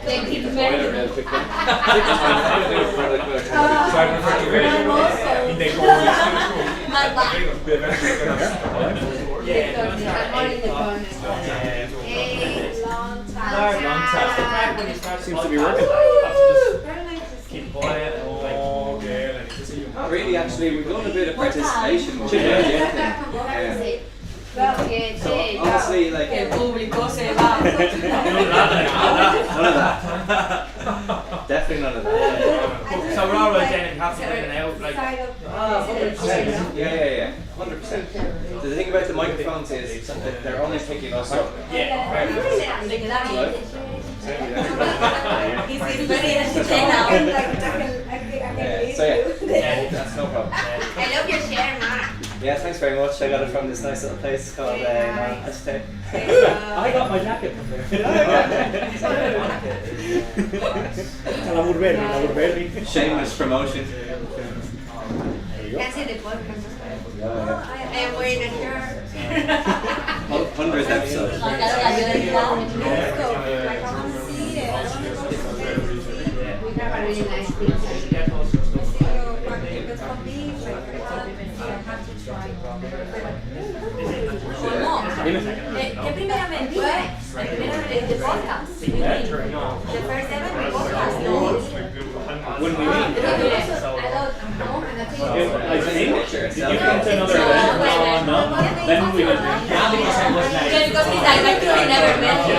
They keep it real quick. So I prefer to read in the corner. My back. Yeah. Long time. Seems to be working. Keep quiet. Not really, actually. We've done a bit of participation with the So honestly, like El público se va. none of that. Definitely none of that. So we're all right then. If you have to get it out, like. Yeah. 100%. So the thing about the microphones is that they're only picking us up. Yeah. He's very entertaining. So yeah, that's no problem. I love your share, Mark. Yeah, thanks very much. I got it from this nice little place called Emmett. I got my jacket from there. And I would wear it. Shameless promotion. That's in the podcast. I am wearing a shirt. 100th episode. We have a really nice pizza. ¿Qué primeramente? The podcast. The first ever podcast. When we meet. I think you can to another event. No. Then we will. Because he's like, I truly never met you.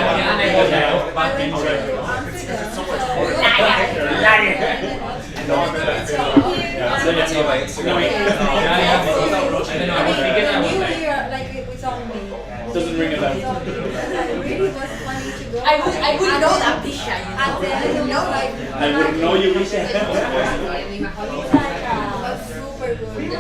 Doesn't ring a bell. I wouldn't know that Bisha, you know. I wouldn't know you, Bisha. Super good.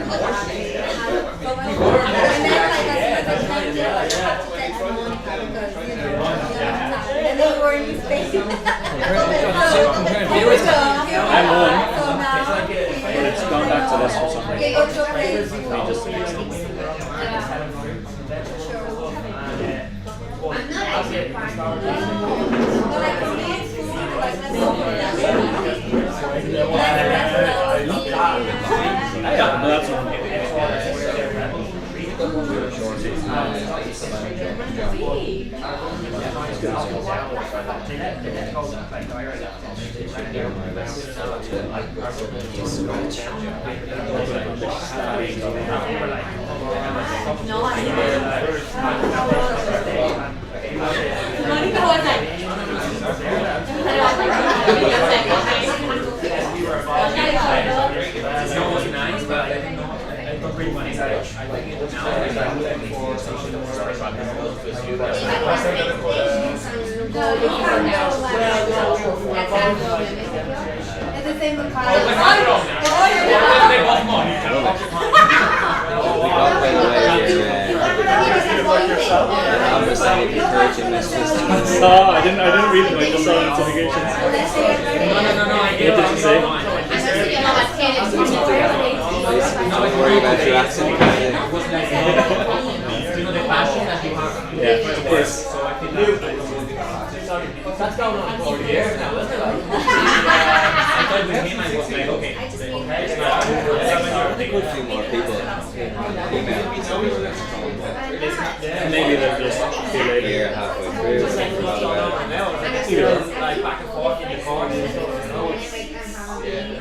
I'm on. But it's gone back to this for some reason. I'm not actually part of it. No, I was nice, but I didn't know. I thought pretty funny. I like it now. I'm looking for something more special. It's the same with I didn't read them. I just saw notifications. No. I get What did you say? Don't worry about your accent. You know the passion that you have. Yeah, of course. So I think that's going on for years now, isn't it? I thought with him I was like, okay. A few more people email me. Maybe they're just too late. Here halfway through. Like back and forth in the car. Yeah,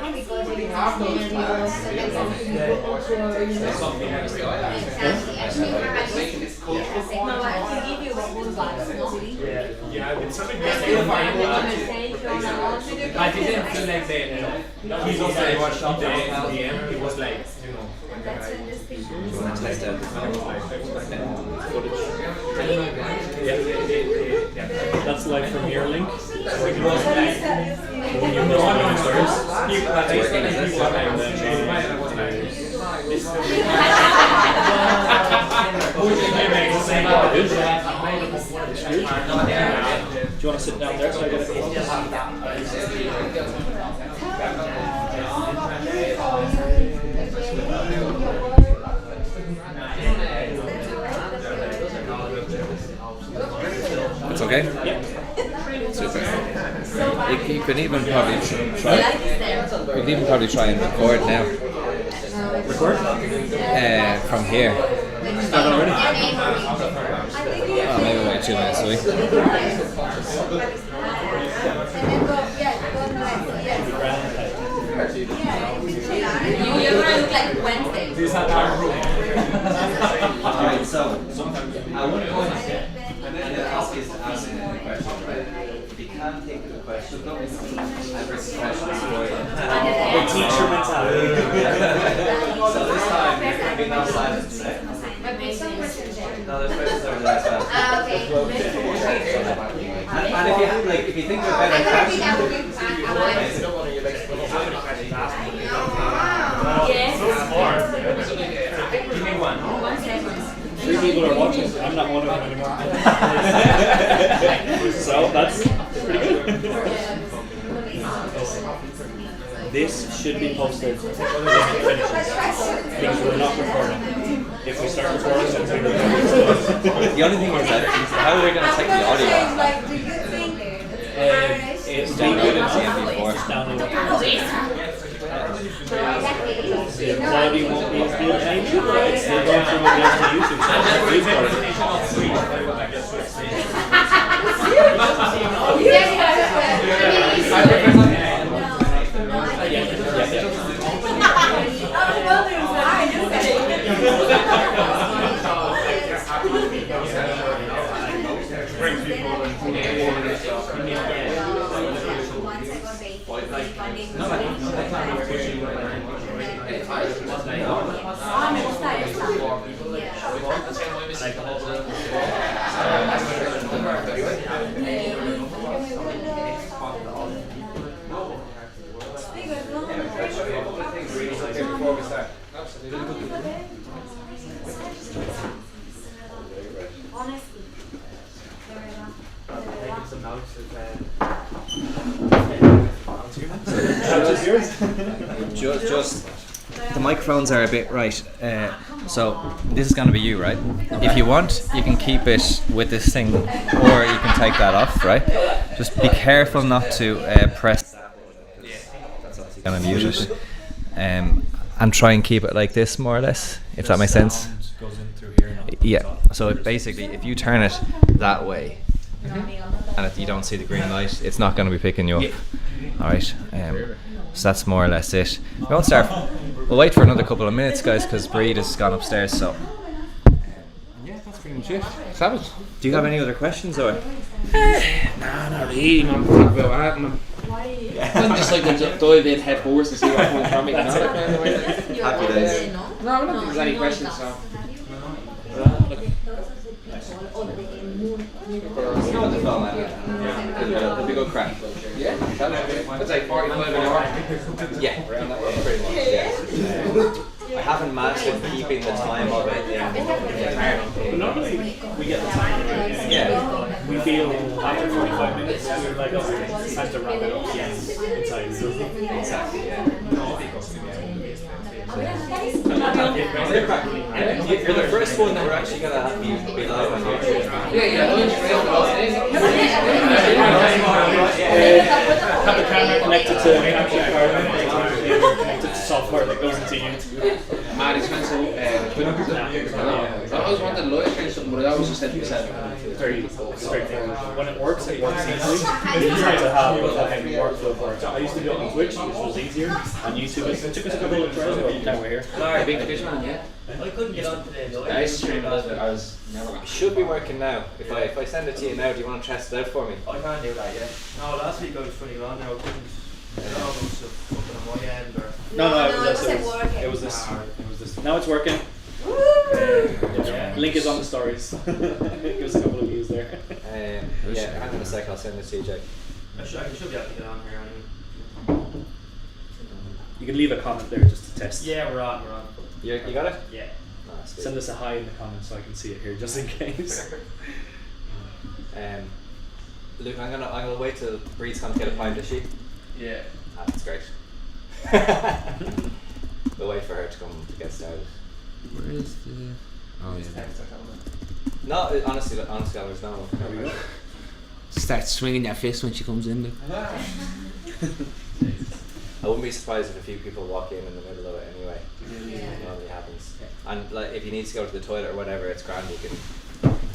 it's something I didn't feel like that. He was like, what shot the end. He was like, you know. Test out the footage. Yeah. That's like from your link. It was like, when you go on downstairs, people are like, Do you want to sit down there so I get a It's okay? Yeah. Super. You can even probably I try. like this there. You can even probably try and record now. Record? From here. Start already? Oh, maybe wait 2 minutes away. And then go, yeah, go next, yes. You're gonna look like Wednesday. These are our room. Alright, so I want to go and ask you to ask any questions, right? If you can't think of the question, don't ask questions for you. The teacher mentality. So this time, there can be no silence, right? No, there's questions over there as well. Okay. And if you have, like, if you think of a better question, Yes. Give me one. 1 second. 3 people are watching. I'm not one of them anymore. So that's pretty good. This should be posted when we finish because we're not recording. If we start recording, then we record. The only thing is that how are we going to take the audio off? Like, do you think It's Download it downloaded. to MP4. It's downloaded. The quality won't be as good as YouTube, but it's still going through what goes to YouTube. So it's good honestly? Just the microphones are a bit right. So this is going to be you, right? If you want, you can keep it with this thing, or you can take that off, right? Just be careful not to press. That's obviously going to mute it, and try and keep it like this, more or less, if that makes sense. Goes in through here. Yeah. So basically, if you turn it that way, and if you don't see the green light, it's not going to be picking you up. All right. So that's more or less it. We won't start. We'll wait for another couple of minutes, guys, because Breed has gone upstairs. So. Yeah, that's pretty much it. Savage. Do you have any other questions, or? Nah, not really, man. Think about that, man. I'm just like to dive in head first and see what comes from it. Happy days. No, I don't think there's any questions. So. On the phone, man. It'll be good crack. Yeah, that's like 45 an hour. Yeah, around that way, pretty much. Yeah. I haven't mastered keeping the time of it in But normally we get the time. Yeah. We feel after 45 minutes we're like, oh, it's time to wrap it up. Yes, inside. Exactly, yeah. You're the first one that we're actually going to have you be live on YouTube. Have the camera connected to capture card, connected to software that goes into YouTube. Mad expensive. I always wanted to live stream something, but I always just said to myself, Very straightforward. When it works easily. It's easy to have a heavy workflow for it. I used to do it on Twitch, which was easier. On YouTube, it took us a couple of tries, but now we're here. a big fish man, yeah. I couldn't get on today, though. I used to stream a little bit, I was never. It should be working now. If I send it to you now, do you want to test it out for me? I can't do that yet. No, last week I was pretty long now. I couldn't. I don't know if it was something on my end or. No, No, it was it wasn't working. It was this. Now it's working. Link is on the stories. Give us a couple of views there. Yeah, hang on a sec, I'll send it to you, Jake. I should be able to get on here anyway. You can leave a comment there just to test. Yeah, we're on. You got it? Yeah. Nice. Send us a hi in the comments so I can see it here, just in case. Luke, I'm gonna wait till Breed's gonna get a pint, is she? Yeah. That's great. We'll wait for her to come to get started. Where is the? Oh yeah. No, honestly, there's no. start swinging your fist when she comes in. I wouldn't be surprised if a few people walk in the middle of it anyway. It normally happens. And like, if you need to go to the toilet or whatever, it's grand, you can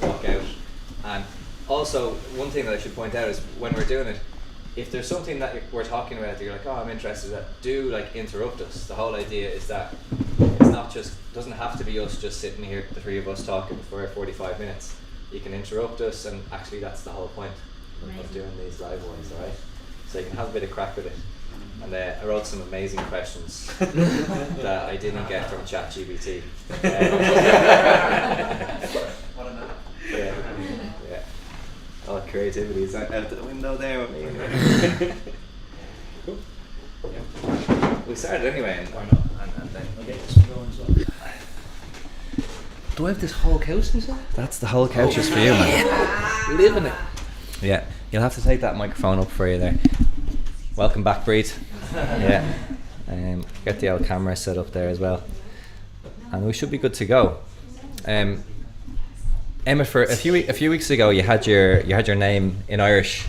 walk out. And also, one thing that I should point out is when we're doing it, if there's something that we're talking about that you're like, oh, I'm interested in that, do like interrupt us. The whole idea is that it's not just, doesn't have to be us just sitting here, the three of us talking for 45 minutes. You can interrupt us, and actually that's the whole point of doing these live ones, alright? So you can have a bit of crack with it. And I wrote some amazing questions that I didn't get from ChatGPT. Yeah. All creativity is out the window there with me. Cool. We started anyway, and Why not? and then I'll get this one going as well. Do I have this whole couch this one? that's the whole couch is for you, man. Living it. Yeah, you'll have to take that microphone up for you there. Welcome back, Breed. Yeah, get the old camera set up there as well, and we should be good to go. Emmett, for a few weeks ago, you had your name in Irish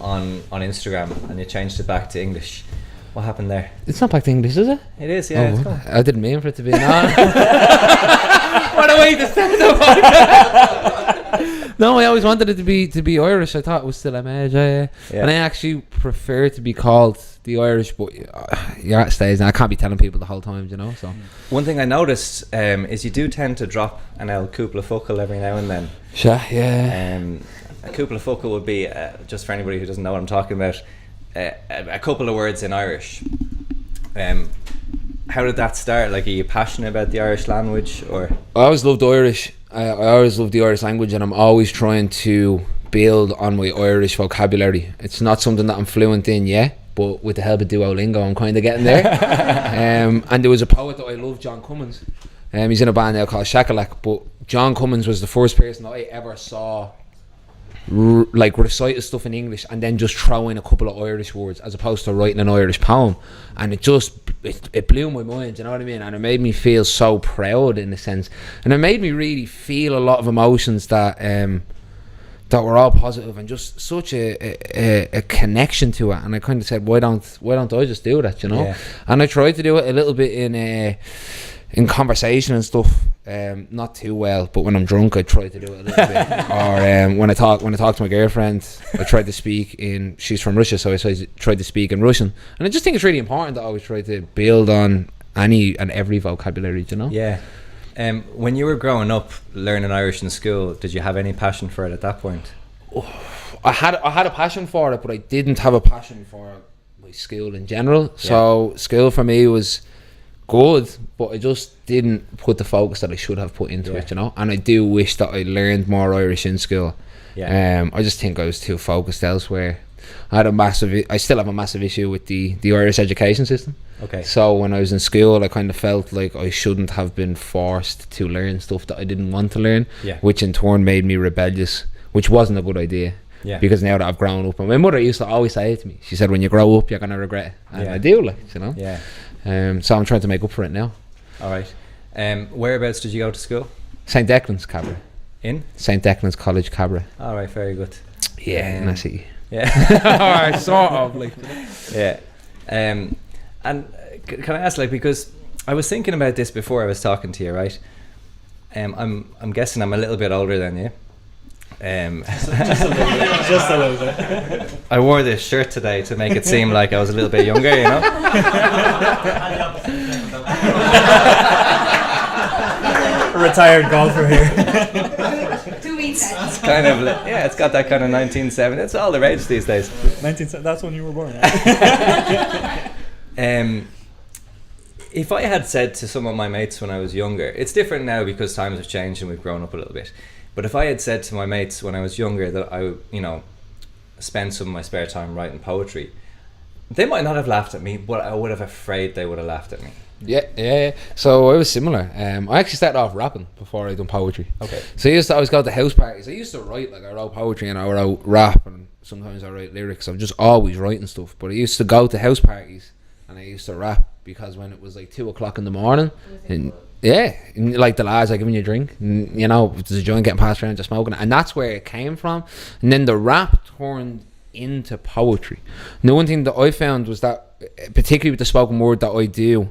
on Instagram, and you changed it back to English. What happened there? It's not back to English, is it? It is, yeah. It's cool. I didn't mean for it to be. No. What a way to start the podcast. No, I always wanted it to be Irish. I thought it was still a major, and I actually prefer to be called the Irish, but you're at stage, and I can't be telling people the whole time, you know. So one thing I noticed is you do tend to drop an El Cúpla Focal every now and then. Sure, yeah. A Cúpla Focal would be, just for anybody who doesn't know what I'm talking about, a couple of words in Irish. How did that start? Like, are you passionate about the Irish language, or? I always loved Irish. I always loved the Irish language, and I'm always trying to build on my Irish vocabulary. It's not something that I'm fluent in yet, but with the help of Duolingo, I'm kind of getting there. And there was a poet that I loved, John Cummins. He's in a band now called Shakalak, but John Cummins was the first person that I ever saw like recite stuff in English and then just throw in a couple of Irish words as opposed to writing an Irish poem, and it blew my mind, you know what I mean? And it made me feel so proud in a sense, and it made me really feel a lot of emotions that were all positive and just such a connection to it. And I kind of said, why don't I just do that, you know? Yeah. And I tried to do it a little bit in conversation and stuff, not too well, but when I'm drunk I try to do it a little bit. Or when I talk to my girlfriend, I try to speak in, she's from Russia, so I try to speak in Russian. And I just think it's really important that I always try to build on any and every vocabulary, you know? Yeah. When you were growing up learning Irish in school, did you have any passion for it at that point? I had a passion for it, but I didn't have a passion for my school in general. So school for me was good, but I just didn't put the focus that I should have put into it, you know. And I do wish that I learned more Irish in school. I just think I was too focused elsewhere. I still have a massive issue with the Irish education system. Okay. So when I was in school, I kind of felt like I shouldn't have been forced to learn stuff that I didn't want to learn, which in turn made me rebellious, which wasn't a good idea. Yeah. Because now that I've grown up, and my mother used to always say it to me, she said, when you grow up, you're gonna regret it. And I do, like, you know. Yeah. So I'm trying to make up for it now. All right. Whereabouts did you go to school? St. Declan's Cabra. In? St. Declan's College, Cabra. All right, very good. Yeah, in that yeah. All right, sort of, like. Yeah. And can I ask, like, because I was thinking about this before I was talking to you, right? I'm guessing I'm a little bit older than you. Just a little bit. I wore this shirt today to make it seem like I was a little bit younger, you know. Retired golfer here. 2 weeks. It's kind of it's got that kind of 1970. It's all the rage these days. That's when you were born. If I had said to some of my mates when I was younger, it's different now because times have changed and we've grown up a little bit. But if I had said to my mates when I was younger that I would, spend some of my spare time writing poetry, they might not have laughed at me, but I would have afraid they would have laughed at me. Yeah. So I was similar. I actually started off rapping before I done poetry. Okay. So I always go to house parties. I used to write, like, I wrote poetry and I wrote rap, and sometimes I write lyrics. I'm just always writing stuff. But I used to go to house parties and I used to rap, because when it was like 2:00 in the morning, and Yeah, like the lads are giving you a drink, and, you know, there's a joint getting passed around, just smoking it, and that's where it came from. And then the rap turned into poetry. And the one thing that I found was that, particularly with the spoken word that I do,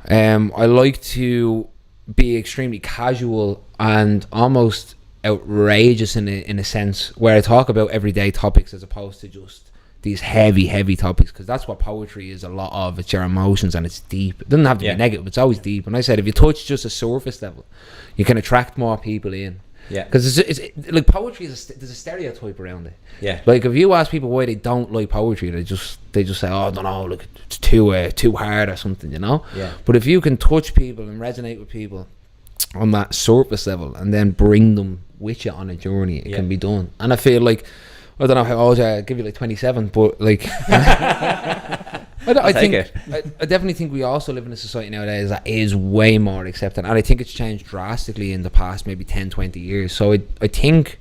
I like to be extremely casual and almost outrageous in a sense, where I talk about everyday topics as opposed to just these heavy topics, because that's what poetry is a lot of. It's your emotions, and it's deep. It doesn't have to be negative, it's always deep. And I said, if you touch just a surface level, you can attract more people in. Yeah, because it's like poetry is there's a stereotype around it. Yeah, like if you ask people why they don't like poetry, they just say, oh, I don't know, look, it's too hard or something, you know. Yeah. But if you can touch people and resonate with people on that surface level, and then bring them with you on a journey, it can be done. And I feel like, I don't know how old you are, I'll give you like 27, but like I definitely think we also live in a society nowadays that is way more accepting, and I think it's changed drastically in the past maybe 10-20 years. So I think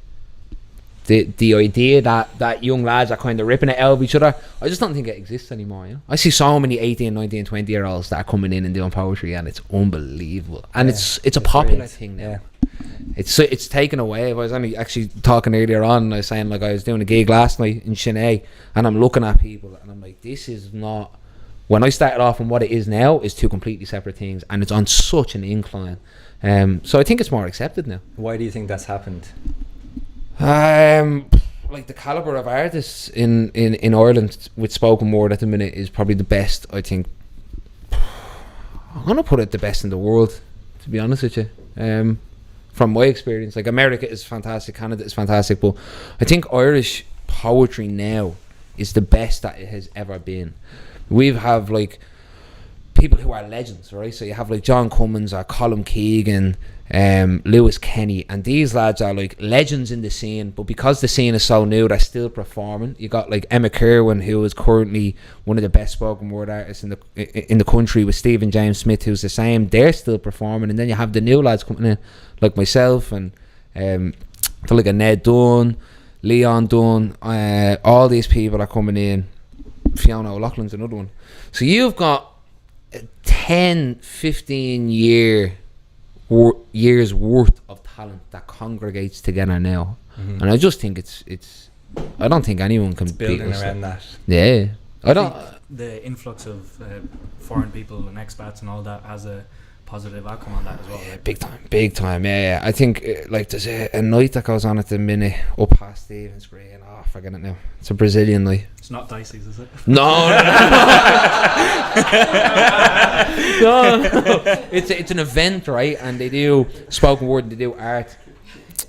the idea that young lads are kind of ripping it out of each other, I just don't think it exists anymore, you know? I see so many 18, 19, 20 year olds that are coming in and doing poetry, and it's unbelievable, and it's a popular thing now. It's taken away. I was only actually talking earlier on, and I was saying, like, I was doing a gig last night in Chennai, and I'm looking at people and I'm like, this is not, when I started off and what it is now is two completely separate things, and it's on such an incline. So I think it's more accepted now. Why do you think that's happened? Like the caliber of artists in Ireland with spoken word at the minute is probably the best. I think I'm gonna put it the best in the world, to be honest with you. From my experience, like, America is fantastic, Canada is fantastic, but I think Irish poetry now is the best that it has ever been. We have like people who are legends, right? So you have like John Cummins or Colin Keegan, Lewis Kenny, and these lads are like legends in the scene, but because the scene is so new, they're still performing. You got like Emmett, who is currently one of the best spoken word artists in the country, with Stephen James Smith, who's the same. They're still performing. And then you have the new lads coming in, like myself, and like a Ned Dunn, Leon Dunn, all these people are coming in. Fiona O'Loughlin's another one. So you've got 10-15 years worth of talent that congregates together now. And I just think it's I don't think anyone can beat building us around that. Yeah, I don't. The influx of foreign people and expats and all that has a positive outcome on that as well, right? Big time. Yeah. I think like there's a night that goes on at the minute up past Stephen's Green. Oh, forget it now. It's a Brazilian night. It's not Dicey's, is it? No. It's an event, right? And they do spoken word and they do art.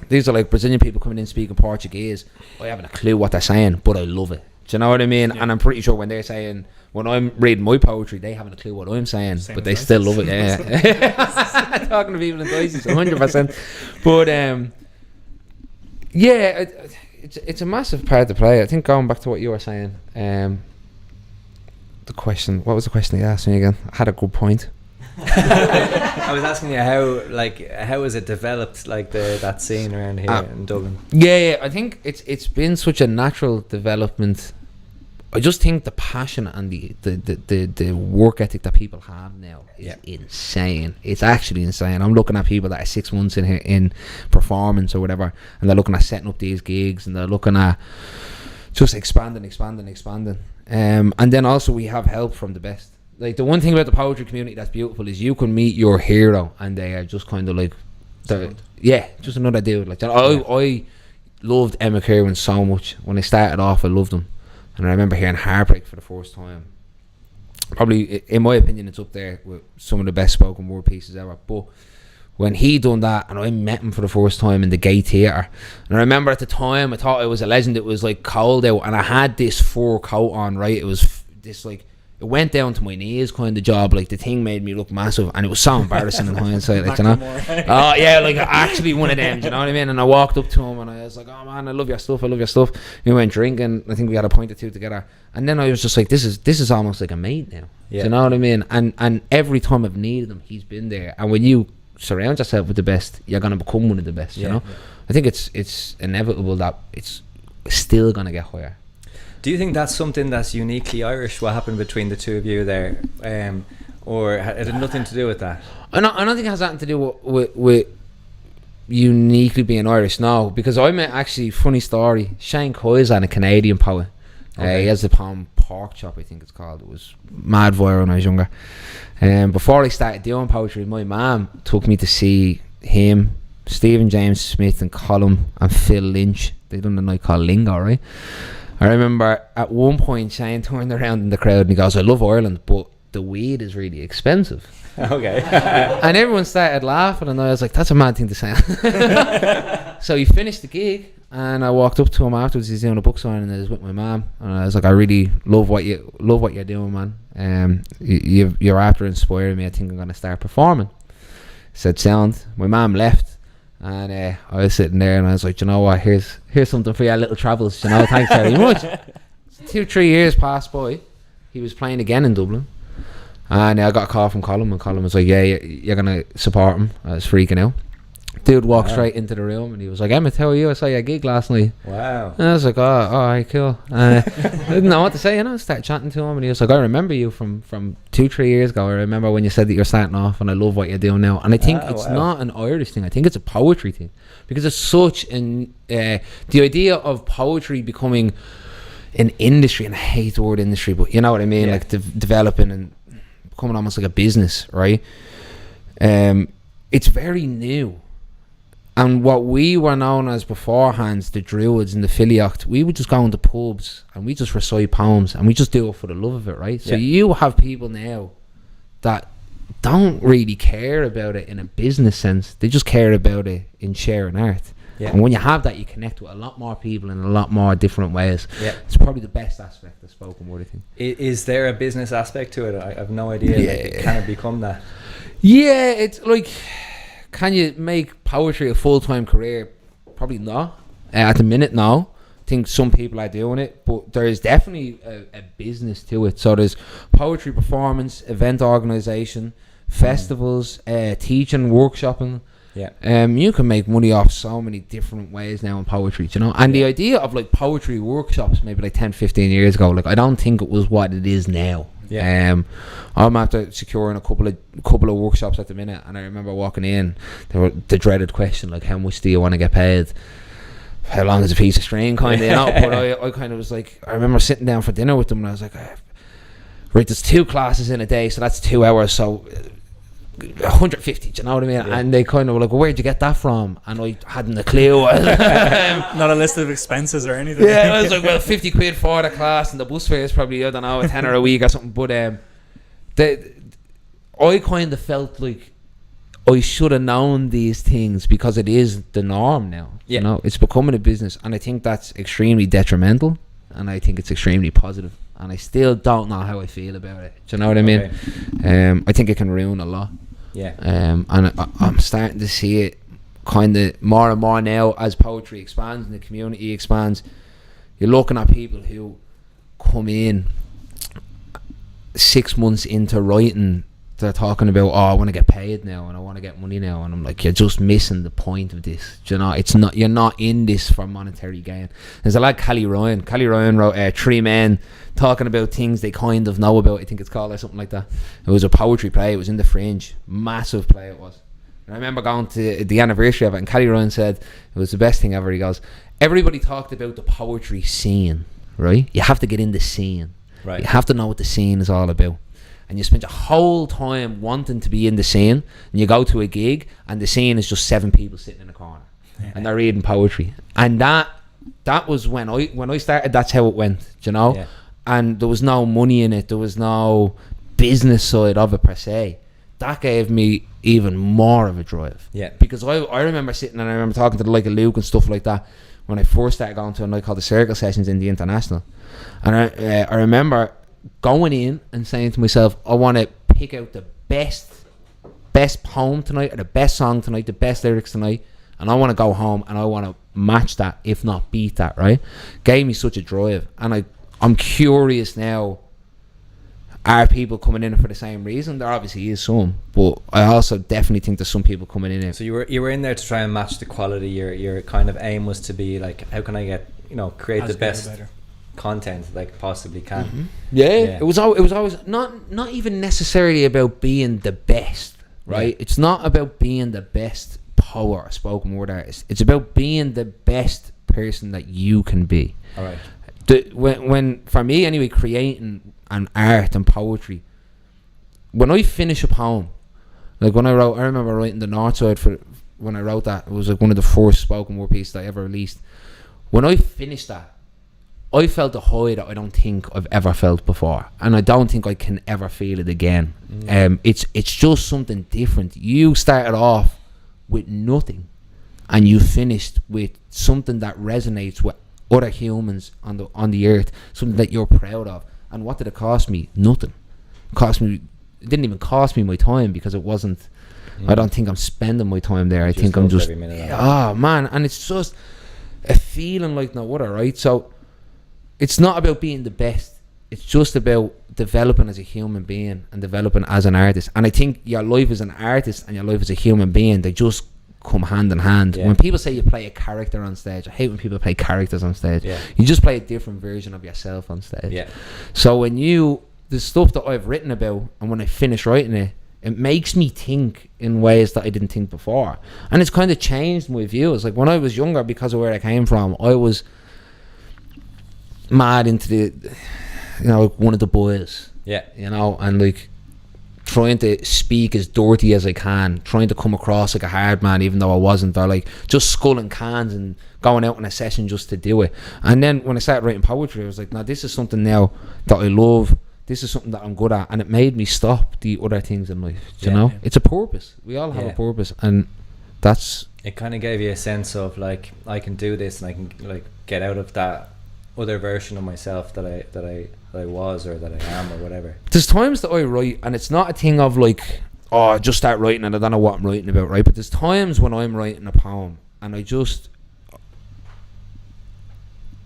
These are like Brazilian people coming in speaking Portuguese. I haven't a clue what they're saying, but I love it. Do you know what I mean? Yeah. And I'm pretty sure when they're saying, when I'm reading my poetry, they haven't a clue what I'm saying, but they still love it. Yeah. Talking to people in Dicey's, 100%. But yeah, it's a massive part to play. I think going back to what you were saying, the question. What was the question you asked me again? I had a good point. I was asking you how has it developed, like that scene around here in Dublin? Yeah, I think it's been such a natural development. I just think the passion and the work ethic that people have now is insane. It's actually insane. I'm looking at people that are 6 months in here in performance or whatever, and they're looking at setting up these gigs, and they're looking at just expanding. And then also we have help from the best. Like, the one thing about the poetry community that's beautiful is you can meet your hero and they are just kind of like, just another dude. Like, I loved Emmett so much. When I started off, I loved him, and I remember hearing Heartbreak for the first time. Probably, in my opinion, it's up there with some of the best spoken word pieces ever. But when he done that, and I met him for the first time in the Gay Theatre, and I remember at the time I thought I was a legend. It was like cold out, and I had this fur coat on, right? It was this like, it went down to my knees kind of job. Like, the thing made me look massive, and it was so embarrassing in hindsight, like, you know. Oh yeah, like actually one of them, do you know what I mean? And I walked up to him and I was like, oh man, I love your stuff. We went drinking. I think we had a pint or two together, and then I was just like, this is almost like a mate now. Do you know what I mean? And every time I've needed him, he's been there. And when you surround yourself with the best, you're gonna become one of the best. You know, I think it's inevitable that it's still gonna get higher. Do you think that's something that's uniquely Irish, what happened between the two of you there? or it had nothing to do with that? I don't think it has anything to do with uniquely being Irish. No, because I met, actually, funny story, Shane Coyzan, a Canadian poet. Okay. He has the poem Pork Chop, I think it's called. It was mad viral when I was younger. Before I started doing poetry, my mum took me to see him, Stephen James Smith and Colum and Phil Lynch. They done a night called Lingo, right? I remember at one point Shane turned around in the crowd and he goes, I love Ireland, but the weed is really expensive. Okay. And everyone started laughing, and I was like, that's a mad thing to say. So he finished the gig, and I walked up to him afterwards. He's doing a book signing, and I was with my mum, and I was like, I really love what you're doing, man. You're after inspiring me. I think I'm going to start performing. Said sound. My mum left, and I was sitting there, and I was like, you know what, here's something for your little travels, you know, thanks very much. 2-3 years passed by. He was playing again in Dublin. And I got a call from Colum, and Colum was like, yeah, you're going to support him. I was freaking out. Dude walked straight into the room, and he was like, Emmett, how are you? I saw your gig last night. Wow. And I was like, oh, alright, cool. I didn't know what to say, I started chatting to him, and he was like, I remember you from 2-3 years ago. I remember when you said that you're starting off, and I love what you're doing now. And I think it's not an Irish thing. I think it's a poetry thing. Because it's such an... the idea of poetry becoming an industry, and I hate the word industry, but you know what I mean, like developing and becoming almost like a business, right? It's very new. And what we were known as beforehand, the Druids and the Filiocht, we would just go into pubs and we just recite poems and we just do it for the love of it, right? So you have people now that don't really care about it in a business sense. They just care about it in sharing art. Yeah. And when you have that, you connect with a lot more people in a lot more different ways. Yeah. It's probably the best aspect of spoken word, I think. Is there a business aspect to it? I have no idea. Yeah. Like, can it become that? Yeah, it's like, can you make poetry a full-time career? Probably not. At the minute, no. I think some people are doing it, but there is definitely a business to it. So there's poetry performance, event organisation, festivals, teaching, workshopping. Yeah. You can make money off so many different ways now in poetry, you know. And the idea of like poetry workshops maybe like 10-15 years ago, like I don't think it was what it is now. Yeah. I'm after securing a couple of workshops at the minute, and I remember walking in, there were the dreaded question, like, how much do you want to get paid? How long is a piece of string, kind of, you know? But I kind of was like, I remember sitting down for dinner with them, and I was like, right, there's 2 classes in a day, so that's 2 hours, so 150, do you know what I mean? Yeah. And they kind of were like, well, where'd you get that from? And I hadn't a clue. Not a list of expenses or anything. Yeah, I was like, well, 50 quid for the class, and the bus fare is probably, I don't know, a tenner a week or something. But I kind of felt like I should have known these things, because it is the norm now. Yeah. You know, it's becoming a business, and I think that's extremely detrimental, and I think it's extremely positive, and I still don't know how I feel about it. Do you know what I mean? I think it can ruin a lot. Yeah. And I'm starting to see it kind of more and more now as poetry expands and the community expands. You're looking at people who come in 6 months into writing, they're talking about, oh, I want to get paid now and I want to get money now, and I'm like, you're just missing the point of this. Do you know, it's not, you're not in this for monetary gain. There's a lad, Callie Ryan wrote 3 Men talking about things they kind of know about, I think it's called, or something like that. It was a poetry play, it was in the Fringe, massive play it was. And I remember going to the anniversary of it, and Callie Ryan said it was the best thing ever. He goes, everybody talked about the poetry scene, right? You have to get in the scene, right? You have to know what the scene is all about. And you spend your whole time wanting to be in the scene, and you go to a gig and the scene is just 7 people sitting in a corner, and they're reading poetry. And that was when I started, that's how it went, do you know? Yeah. And there was no money in it, there was no business side of it per se. That gave me even more of a drive. Yeah. Because I remember sitting, and I remember talking to the like of Luke and stuff like that when I first started going to a night called the Circle Sessions in the International. And I remember going in and saying to myself, I want to pick out the best poem tonight, or the best song tonight, the best lyrics tonight, and I want to go home and I want to match that, if not beat that, right? Gave me such a drive. And I'm curious now, are people coming in for the same reason? There obviously is some, but I also definitely think there's some people coming in. So you were in there to try and match the quality. Your kind of aim was to be like, how can I get, create the best content they possibly can. It was always not even necessarily about being the best, right? It's not about being the best poet or spoken word artist. It's about being the best person that you can be. All right. When for me anyway, creating an art and poetry, when I finish a poem, like I remember writing The North Side when I wrote that. It was like one of the first spoken word pieces I ever released. When I finished that, I felt a high that I don't think I've ever felt before, and I don't think I can ever feel it again. It's just something different. You started off with nothing, and you finished with something that resonates with other humans on the earth, something that you're proud of. And what did it cost me? Nothing. It didn't even cost me my time, because it wasn't. I don't think I'm spending my time there. I think I'm just. Man, and it's just a feeling like no other, right? So it's not about being the best. It's just about developing as a human being and developing as an artist. And I think your life as an artist and your life as a human being, they just come hand in hand. When people say you play a character on stage, I hate when people play characters on stage. You just play a different version of yourself on stage. So when the stuff that I've written about, and when I finish writing it, it makes me think in ways that I didn't think before. And it's kind of changed my views. Like when I was younger, because of where I came from, I was mad into one of the boys. And like trying to speak as dirty as I can, trying to come across like a hard man, even though I wasn't, or like just sculling cans and going out on a session just to do it. And then when I started writing poetry, I was like, no, this is something now that I love. This is something that I'm good at, and it made me stop the other things in life. You know, it's a purpose. We all have a purpose, and that's. It kind of gave you a sense of like, I can do this, and I can like get out of that other version of myself that I was, or that I am, or whatever. There's times that I write, and it's not a thing of like, oh, I just start writing and I don't know what I'm writing about, right? But there's times when I'm writing a poem and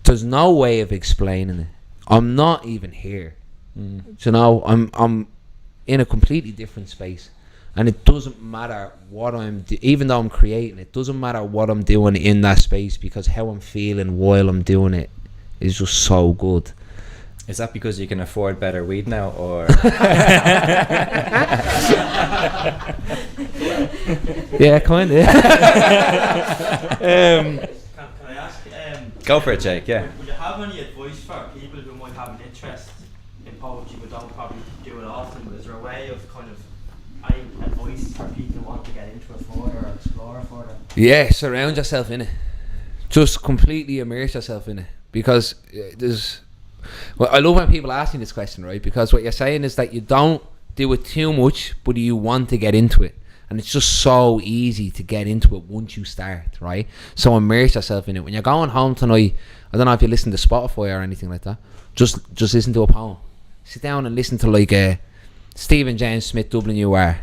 there's no way of explaining it. I'm not even here. You know, I'm in a completely different space, and it doesn't matter what even though I'm creating, it doesn't matter what I'm doing in that space, because how I'm feeling while I'm doing it is just so good. Is that because you can afford better weed now, or? Yeah, kind of. Can I ask? Go for it, Jake. Yeah. Would you have any advice for people who might have an interest in poetry but don't probably do it often? But is there a way of kind of any advice for people who want to get into it further or explore further? Yeah, surround yourself in it. Just completely immerse yourself in it, because I love when people ask me this question, right? Because what you're saying is that you don't do it too much, but you want to get into it. And it's just so easy to get into it once you start, right? So immerse yourself in it. When you're going home tonight, I don't know if you listen to Spotify or anything like that, just listen to a poem. Sit down and listen to like Stephen James Smith, Dublin You Are,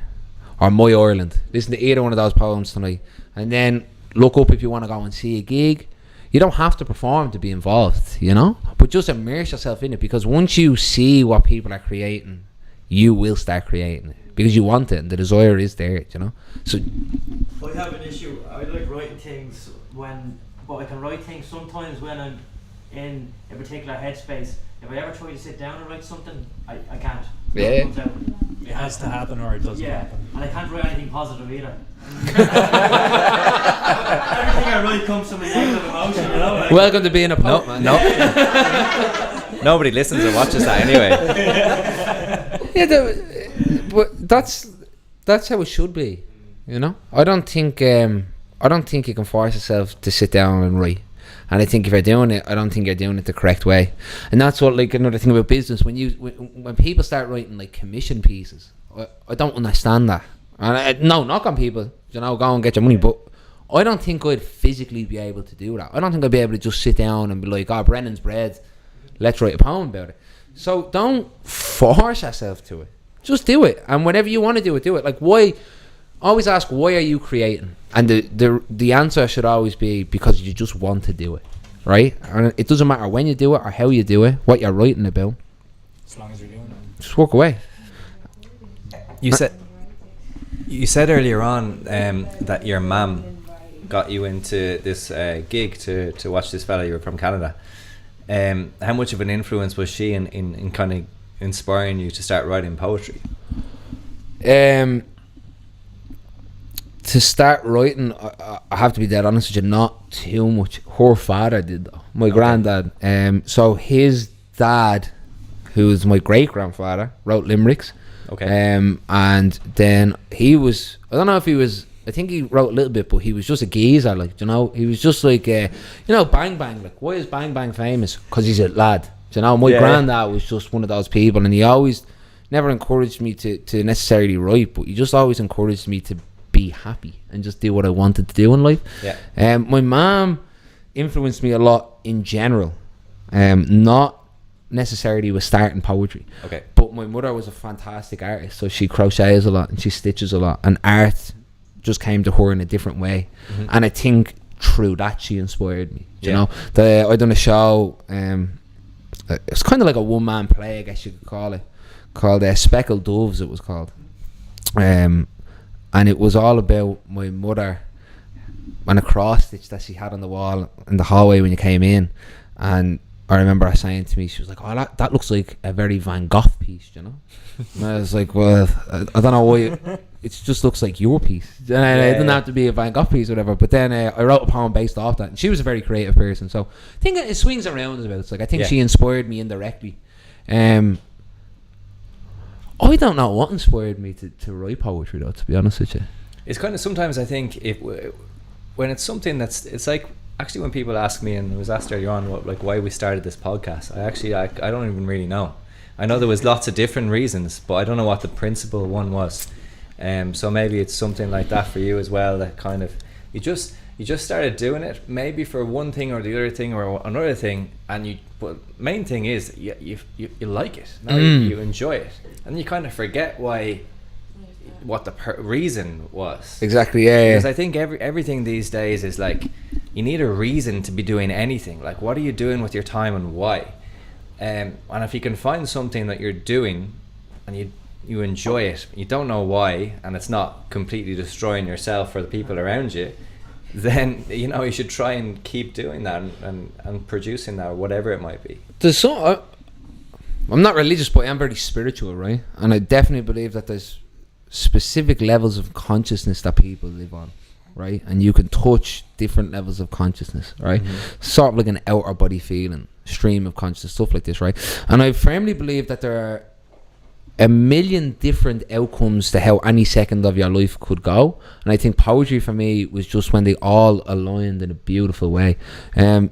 or My Ireland. Listen to either one of those poems tonight, and then look up if you want to go and see a gig. You don't have to perform to be involved, you know, but just immerse yourself in it, because once you see what people are creating, you will start creating it, because you want it and the desire is there, you know. So I have an issue. I like writing things but I can write things sometimes when I'm in a particular headspace. If I ever try to sit down and write something, I can't. Yeah. It has to happen, or it doesn't happen. And I can't write anything positive either. Everything I write comes from a negative emotion, you know. Like, welcome to being a poet, man. No. Nobody listens or watches that anyway. But that's how it should be, you know. I don't think you can force yourself to sit down and write. And I think if you're doing it, I don't think you're doing it the correct way. And that's what, like, another thing about business, when people start writing like commission pieces, I don't understand that. And no, knock on people, you know, go and get your money, but I don't think I'd physically be able to do that. I don't think I'd be able to just sit down and be like, oh, Brennan's bread, let's write a poem about it. So don't force yourself to it. Just do it. And whenever you want to do it, do it. Like, why? Always ask, why are you creating? And the answer should always be because you just want to do it, right? And it doesn't matter when you do it or how you do it, what you're writing about. As long as you're doing it. Just walk away. You said earlier on that your mum got you into this gig to watch this fella. You were from Canada. How much of an influence was she in kind of inspiring you to start writing poetry? To start writing, I have to be dead honest with you, not too much. Her father did though, my granddad. So his dad, who was my great grandfather, wrote limericks. And then he was, I don't know if he was, I think he wrote a little bit, but he was just a geezer, like, you know, he was just like, you know, Bang Bang, like, why is Bang Bang famous? Because he's a lad, you know. My granddad was just one of those people, and he always never encouraged me to necessarily write, but he just always encouraged me to be happy and just do what I wanted to do in life. My mom influenced me a lot in general, not necessarily with starting poetry, but my mother was a fantastic artist, so she crochets a lot and she stitches a lot, and art just came to her in a different way. And I think through that she inspired me, you know. I done a show, it's kind of like a one-man play, I guess you could call it, called Speckled Doves, it was called. And it was all about my mother and a cross stitch that she had on the wall in the hallway when you came in. And I remember her saying to me, she was like, oh, that looks like a very Van Gogh piece, you know. And I was like, well, I don't know why, it just looks like your piece. And it didn't have to be a Van Gogh piece or whatever. But then I wrote a poem based off that, and she was a very creative person, so I think it swings around about. It's like, I think she inspired me indirectly. I don't know what inspired me to write poetry, though, to be honest with you. It's kind of, sometimes I think when it's something it's like, actually when people ask me, and I was asked earlier on why we started this podcast, I don't even really know. I know there was lots of different reasons, but I don't know what the principal one was. So maybe it's something like that for you as well, that kind of you just started doing it, maybe for one thing or the other thing or another thing, and but main thing is you like it. Now you enjoy it, and you kind of forget what the reason was. Exactly, yeah. Because I think everything these days is like, you need a reason to be doing anything. Like, what are you doing with your time and why? And if you can find something that you're doing and you enjoy it, you don't know why, and it's not completely destroying yourself or the people around you, then you know you should try and keep doing that and producing that, or whatever it might be. There's I'm not religious, but I am very spiritual, right? And I definitely believe that there's specific levels of consciousness that people live on, right? And you can touch different levels of consciousness, right? Sort of like an outer body feeling, stream of consciousness, stuff like this, right? And I firmly believe that there are a million different outcomes to how any second of your life could go, and I think poetry for me was just when they all aligned in a beautiful way.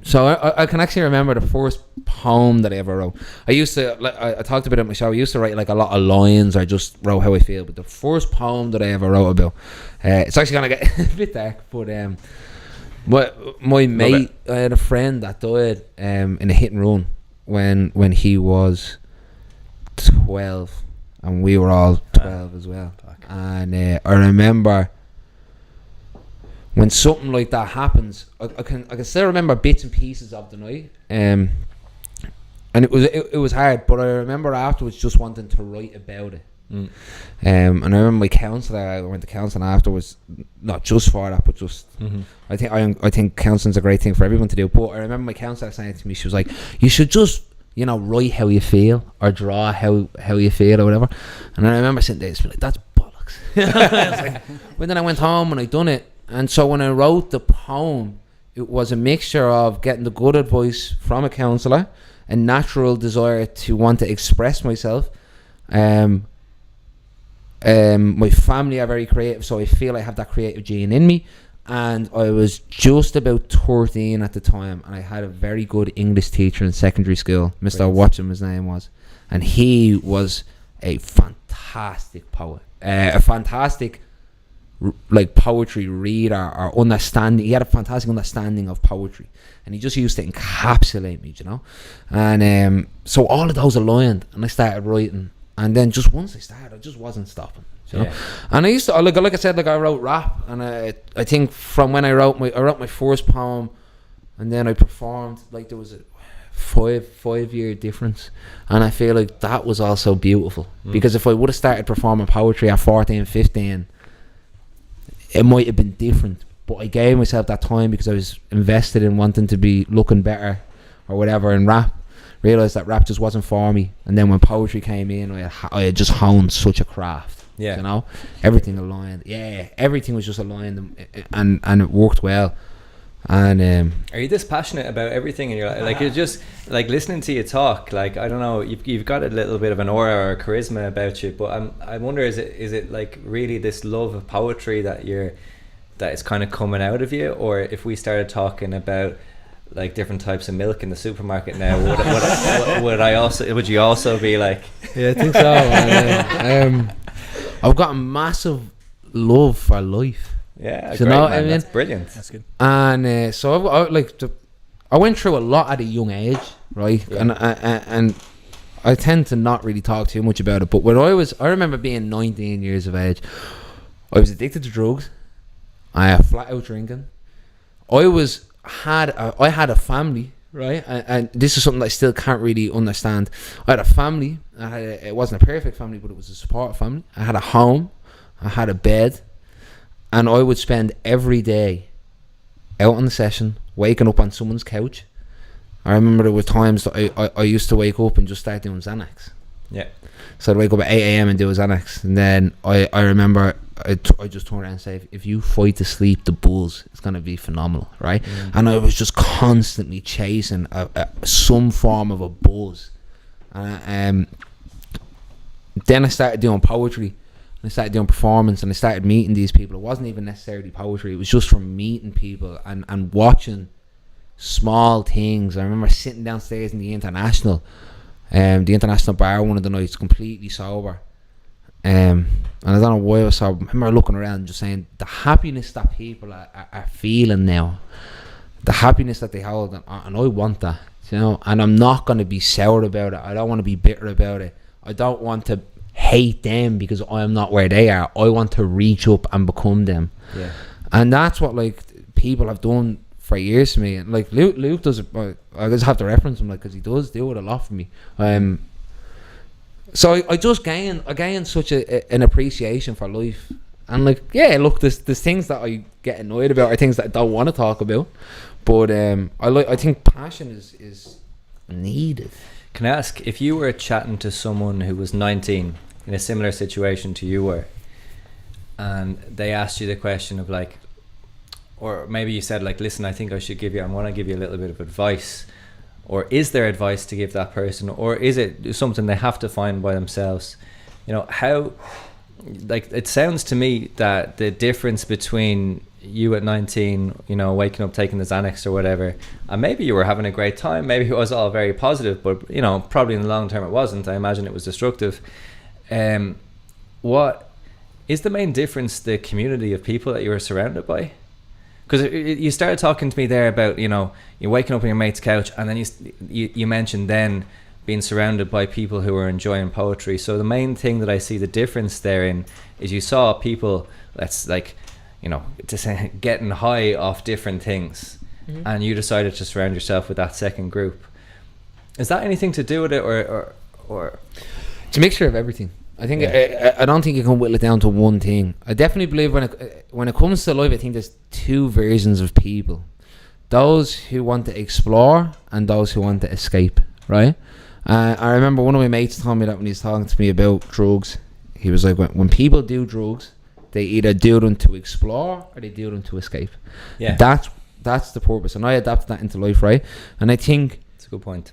So I can actually remember the first poem that I ever wrote. I used to, like, I talked about it in my show, I used to write like a lot of lines, or just wrote how I feel, but the first poem that I ever wrote about, it's actually gonna get a bit dark, but my mate, I had a friend that died in a hit and run when he was 12, and we were all 12 as well. And I remember when something like that happens, I can still remember bits and pieces of the night, and it was hard, but I remember afterwards just wanting to write about it. And I remember my counsellor, I went to counselling afterwards, not just for that, but just I think counselling's a great thing for everyone to do, but I remember my counsellor saying to me, she was like, you should just, you know, write how you feel, or draw how you feel, or whatever. And I remember sitting there and like, that's bollocks. I was like, but then I went home and I done it, and so when I wrote the poem, it was a mixture of getting the good advice from a counsellor, a natural desire to want to express myself. My family are very creative, so I feel I have that creative gene in me, and I was just about 13 at the time, and I had a very good English teacher in secondary school, Mr. Watcham his name was, and he was a fantastic poet, a fantastic like poetry reader or understanding. He had a fantastic understanding of poetry, and he just used to encapsulate me, you know. And so all of those aligned, and I started writing, and then just once I started, I just wasn't stopping, you know. And I used to, like I said, like I wrote rap, and I think from when I wrote my first poem, and then I performed, like there was a 5 year difference, and I feel like that was also beautiful, because if I would have started performing poetry at 14, 15, it might have been different, but I gave myself that time because I was invested in wanting to be looking better or whatever in rap. Realised that rap just wasn't for me. And then when poetry came in, I had just honed such a craft. Yeah. You know, everything aligned. Yeah, everything was just aligned, and it worked well. And are you this passionate about everything in your life? Like, you're just like listening to you talk. Like, I don't know, you've got a little bit of an aura or charisma about you. But I wonder, is it like really this love of poetry that is kind of coming out of you, or if we started talking about like different types of milk in the supermarket now, would you also be like? Yeah, I think so. I've got a massive love for life. Yeah, you great, know man. what I mean? That's brilliant. That's good. And so I went through a lot at a young age, right? Yeah. And I tend to not really talk too much about it. But when I remember being 19 years of age, I was addicted to drugs. I had flat out drinking. I had a family, right? And this is something that I still can't really understand. I had a family. It wasn't a perfect family, but it was a supportive family. I had a home. I had a bed. And I would spend every day out on the session, waking up on someone's couch. I remember there were times that I used to wake up and just start doing Xanax. Yeah. So I'd wake up at 8 a.m. and do a Xanax. And then I remember I just turned around and say, if you fight to sleep, the buzz is going to be phenomenal, right? And I was just constantly chasing some form of a buzz. Then I started doing poetry. I started doing performance, and I started meeting these people. It wasn't even necessarily poetry. It was just from meeting people and watching small things. I remember sitting downstairs in the International bar one of the nights, completely sober. And I don't know why I was sober. I remember looking around and just saying, the happiness that people are feeling now, the happiness that they hold, and I want that, you know. And I'm not going to be sour about it. I don't want to be bitter about it. I don't want to hate them because I'm not where they are. I want to reach up and become them. Yeah. And that's what like people have done for years to me. And like Luke does it. I just have to reference him, like, because he does do it a lot for me. So I just gained such an appreciation for life. And like, yeah, look, there's things that I get annoyed about, or things that I don't want to talk about. But I think passion is needed. can I ask, if you were chatting to someone who was 19 in a similar situation to you were, and they asked you the question of like, or maybe you said like, listen, I think I want to give you a little bit of advice, or is there advice to give that person, or is it something they have to find by themselves? You know, how, like, it sounds to me that the difference between you at 19, you know, waking up, taking the Xanax or whatever, and maybe you were having a great time, maybe it was all very positive, but, you know, probably in the long term it wasn't. I imagine it was destructive. What is the main difference? The community of people that you were surrounded by? Because you started talking to me there about, you know, you're waking up on your mate's couch, and then you mentioned then being surrounded by people who are enjoying poetry. So the main thing that I see the difference therein is you saw people that's like, you know, to say, getting high off different things, and you decided to surround yourself with that second group. Is that anything to do with it, or? It's a mixture of everything. I think I don't think you can whittle it down to one thing. I definitely believe when it comes to life, I think there's two versions of people: those who want to explore and those who want to escape. Right? I remember one of my mates told me that when he was talking to me about drugs. He was like, when people do drugs, they either do them to explore or they do them to escape. Yeah, that's the purpose, and I adapted that into life, right? And I think it's a good point.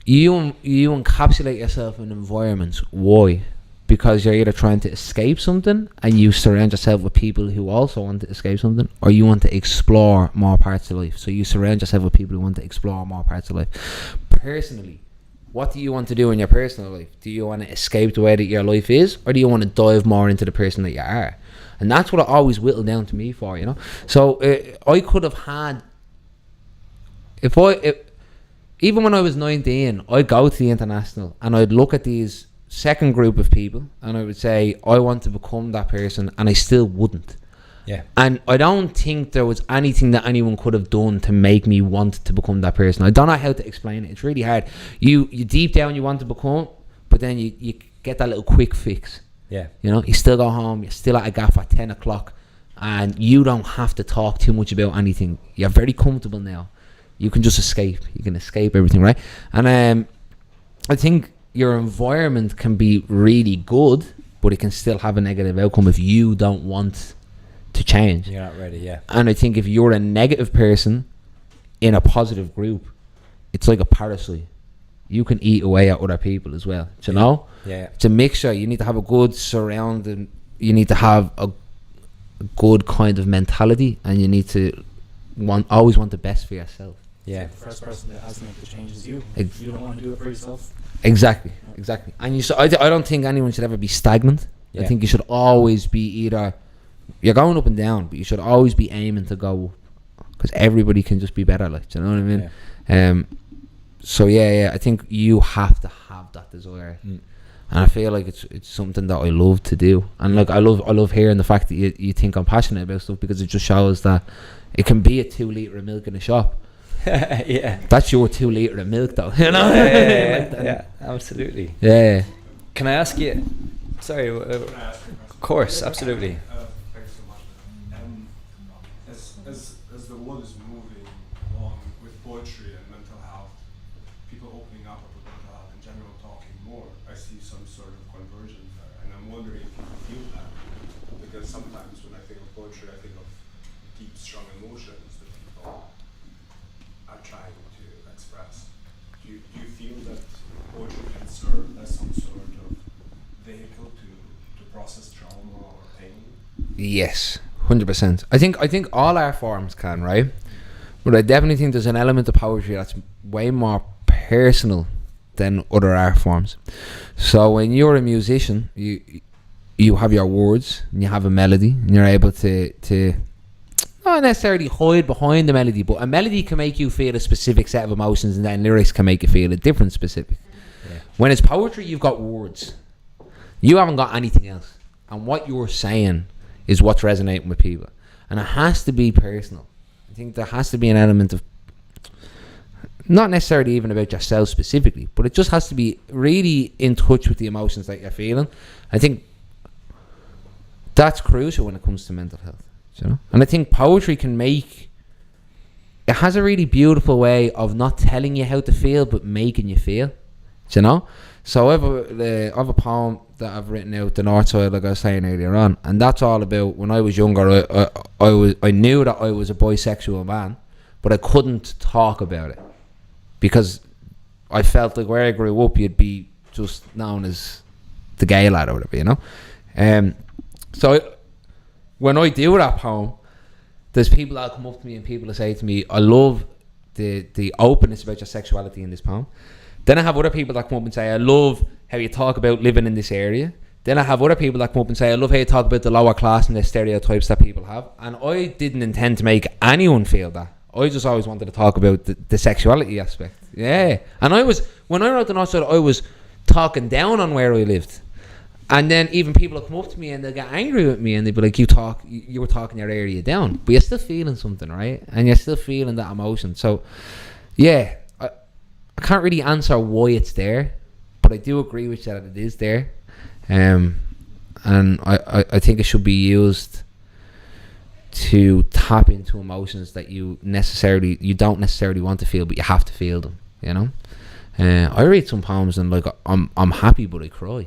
You encapsulate yourself in environments. Why? Because you're either trying to escape something and you surround yourself with people who also want to escape something, or you want to explore more parts of life. So you surround yourself with people who want to explore more parts of life. Personally, what do you want to do in your personal life? Do you want to escape the way that your life is, or do you want to dive more into the person that you are? And that's what I always whittled down to me for, you know. So I could have had, even when I was 19, I'd go to the International and I'd look at these second group of people and I would say, I want to become that person, and I still wouldn't. Yeah. And I don't think there was anything that anyone could have done to make me want to become that person. I don't know how to explain it. It's really hard. You deep down you want to become, but then you get that little quick fix. Yeah. You know, you still go home, you're still at a gaff at 10 o'clock, and you don't have to talk too much about anything. You're very comfortable now. you can just escape. You can escape everything, right? And I think your environment can be really good, but it can still have a negative outcome if you don't want to change. You're not ready, yeah. And I think if you're a negative person in a positive group, it's like a parasite. You can eat away at other people as well. Do you know? Yeah. It's a mixture. You need to have a good surrounding. You need to have a good kind of mentality, and you need to always want the best for yourself. Yeah. The first person that has to make the change is you. Ex- If you don't want to do it for yourself. Exactly. And I don't think anyone should ever be stagnant. I Yeah. think you should always be either you're going up and down, but you should always be aiming to go up, because everybody can just be better. Like, do you know what I mean? So yeah, I think you have to have that desire, and I feel like it's something that I love to do. And like I love hearing the fact that you think I'm passionate about stuff, because it just shows that it can be a 2 litre of milk in a shop. Yeah. That's your 2 litre of milk, though. You know? Yeah, absolutely. Yeah. Can I ask you? Sorry. Of course, absolutely. Thanks so much. As the world is moving along with poetry and mental health, people opening up about mental health in general, talking more, I see some sort of conversion there, and I'm wondering if you feel that, because sometimes when I think of poetry, I think of deep, strong emotions that people are trying to express. Do you feel that poetry can serve as some sort of vehicle to process trauma or pain? Yes, 100%. I think all art forms can, right? But I definitely think there's an element of poetry that's way more personal than other art forms. So when you're a musician, you have your words and you have a melody, and you're able to not necessarily hide behind the melody, but a melody can make you feel a specific set of emotions, and then lyrics can make you feel a different specific. Yeah. When it's poetry, you've got words. You haven't got anything else. And what you're saying is what's resonating with people. And it has to be personal. I think there has to be an element of, not necessarily even about yourself specifically, but it just has to be really in touch with the emotions that you're feeling. I think that's crucial when it comes to mental health. You know? And I think poetry it has a really beautiful way of not telling you how to feel, but making you feel. You know? So I have a poem that I've written out, The North Side, like I was saying earlier on, and that's all about when I was younger. I knew that I was a bisexual man, but I couldn't talk about it because I felt like where I grew up, you'd be just known as the gay lad or whatever, you know. When I do that poem, there's people that come up to me and people that say to me, "I love the openness about your sexuality in this poem." Then I have other people that come up and say, "I love how you talk about living in this area." Then I have other people that come up and say, "I love how you talk about the lower class and the stereotypes that people have." And I didn't intend to make anyone feel that. I just always wanted to talk about the sexuality aspect. Yeah. And when I wrote The North Side, I was talking down on where I lived. And then even people will come up to me and they'll get angry with me and they'll be like, you were talking your area down. But you're still feeling something, right? And you're still feeling that emotion. So, yeah. I can't really answer why it's there, but I do agree with you that it is there, and I think it should be used to tap into emotions that you don't necessarily want to feel, but you have to feel them. You know, I read some poems and like I'm happy, but I cry.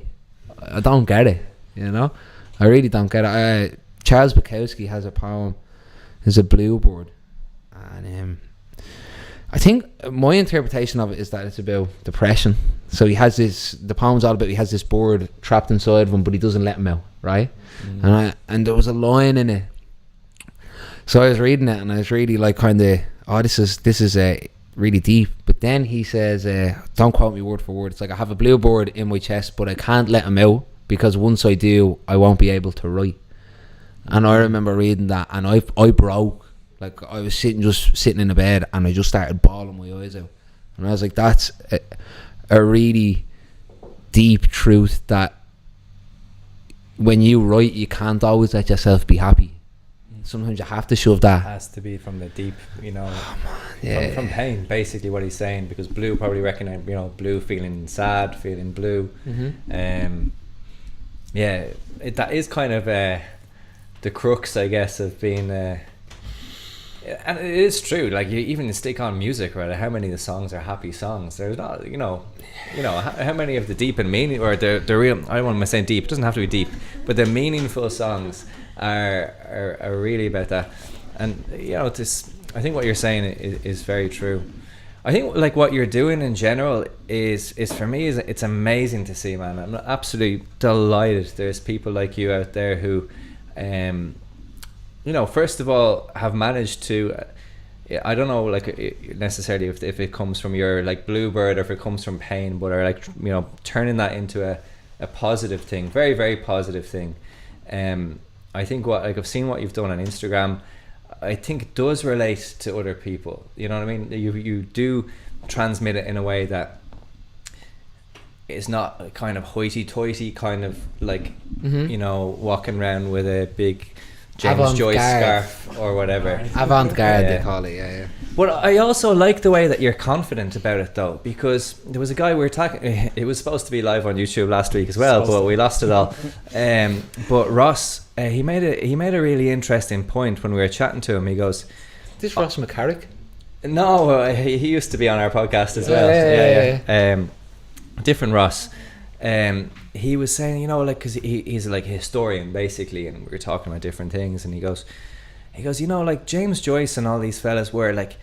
I don't get it. You know, I really don't get it. Charles Bukowski has a poem, "There's a Bluebird," and I think my interpretation of it is that it's about depression. So the poem's all about, he has this bird trapped inside of him, but he doesn't let him out, right? And there was a line in it. So I was reading it and I was really like kind of, this is really deep. But then he says, don't quote me word for word, it's like, I have a bluebird in my chest, but I can't let him out because once I do, I won't be able to write. And I remember reading that and I broke. Like I was sitting in a bed and I just started bawling my eyes out. And I was like, that's a really deep truth, that when you write, you can't always let yourself be happy. Sometimes you have to shove that. It has to be from the deep, you know, yeah. from pain, basically what he's saying, because blue probably recognize, you know, blue feeling sad, feeling blue. That is kind of the crux, I guess, of being And it is true. Like you even stick on music, right? How many of the songs are happy songs? There's not, how many of the deep and meaning, or the real. I don't want to say deep. It doesn't have to be deep, but the meaningful songs are really about that. And this. I think what you're saying is very true. I think like what you're doing in general is for me it's amazing to see, man. I'm absolutely delighted. There's people like you out there who, first of all, have managed to. I don't know, like necessarily if it comes from your like bluebird or if it comes from pain, but are like turning that into a positive thing, very very positive thing. I think I've seen what you've done on Instagram. I think it does relate to other people. You know what I mean? You do transmit it in a way that it's not a kind of hoity-toity kind of like, walking around with a big James Joyce scarf or whatever. Avant-garde, they call it, yeah. But I also like the way that you're confident about it, though, because there was a guy we were talking. It was supposed to be live on YouTube last week as well, but we lost it all. But Ross, he made a really interesting point when we were chatting to him. He goes, "This Ross McCarrick?" No, he used to be on our podcast as well. Yeah. Different Ross. He was saying, because he's like a historian basically, and we were talking about different things, and he goes, like James Joyce and all these fellas were like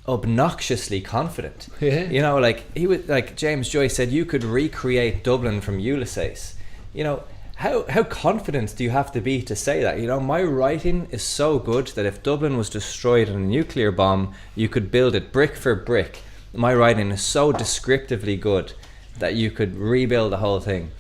obnoxiously confident. Yeah. Like he was like James Joyce said, you could recreate Dublin from Ulysses. How confident do you have to be to say that? My writing is so good that if Dublin was destroyed in a nuclear bomb, you could build it brick for brick. My writing is so descriptively good that you could rebuild the whole thing.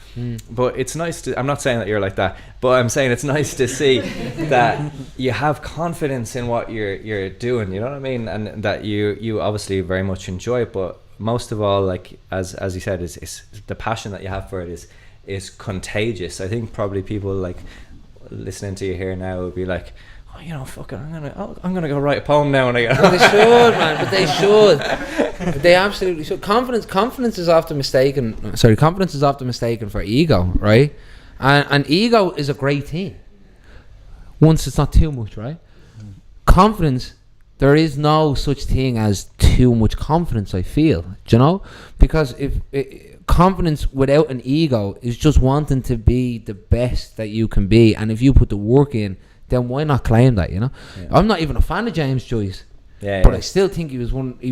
But it's nice to, I'm not saying that you're like that, but I'm saying it's nice to see that you have confidence in what you're doing, you know what I mean? And that you obviously very much enjoy it, but most of all, like as you said, is the passion that you have for it is contagious. I think probably people like listening to you here now would be like, fuck it, I'm gonna go write a poem now when I get home. They should, man, but they should. They absolutely should. Confidence is often mistaken. Confidence is often mistaken for ego, right? And ego is a great thing once it's not too much, right? Confidence, there is no such thing as too much confidence, I feel, because confidence without an ego is just wanting to be the best that you can be, and if you put the work in, then why not claim that, Yeah. I'm not even a fan of James Joyce, but I still think he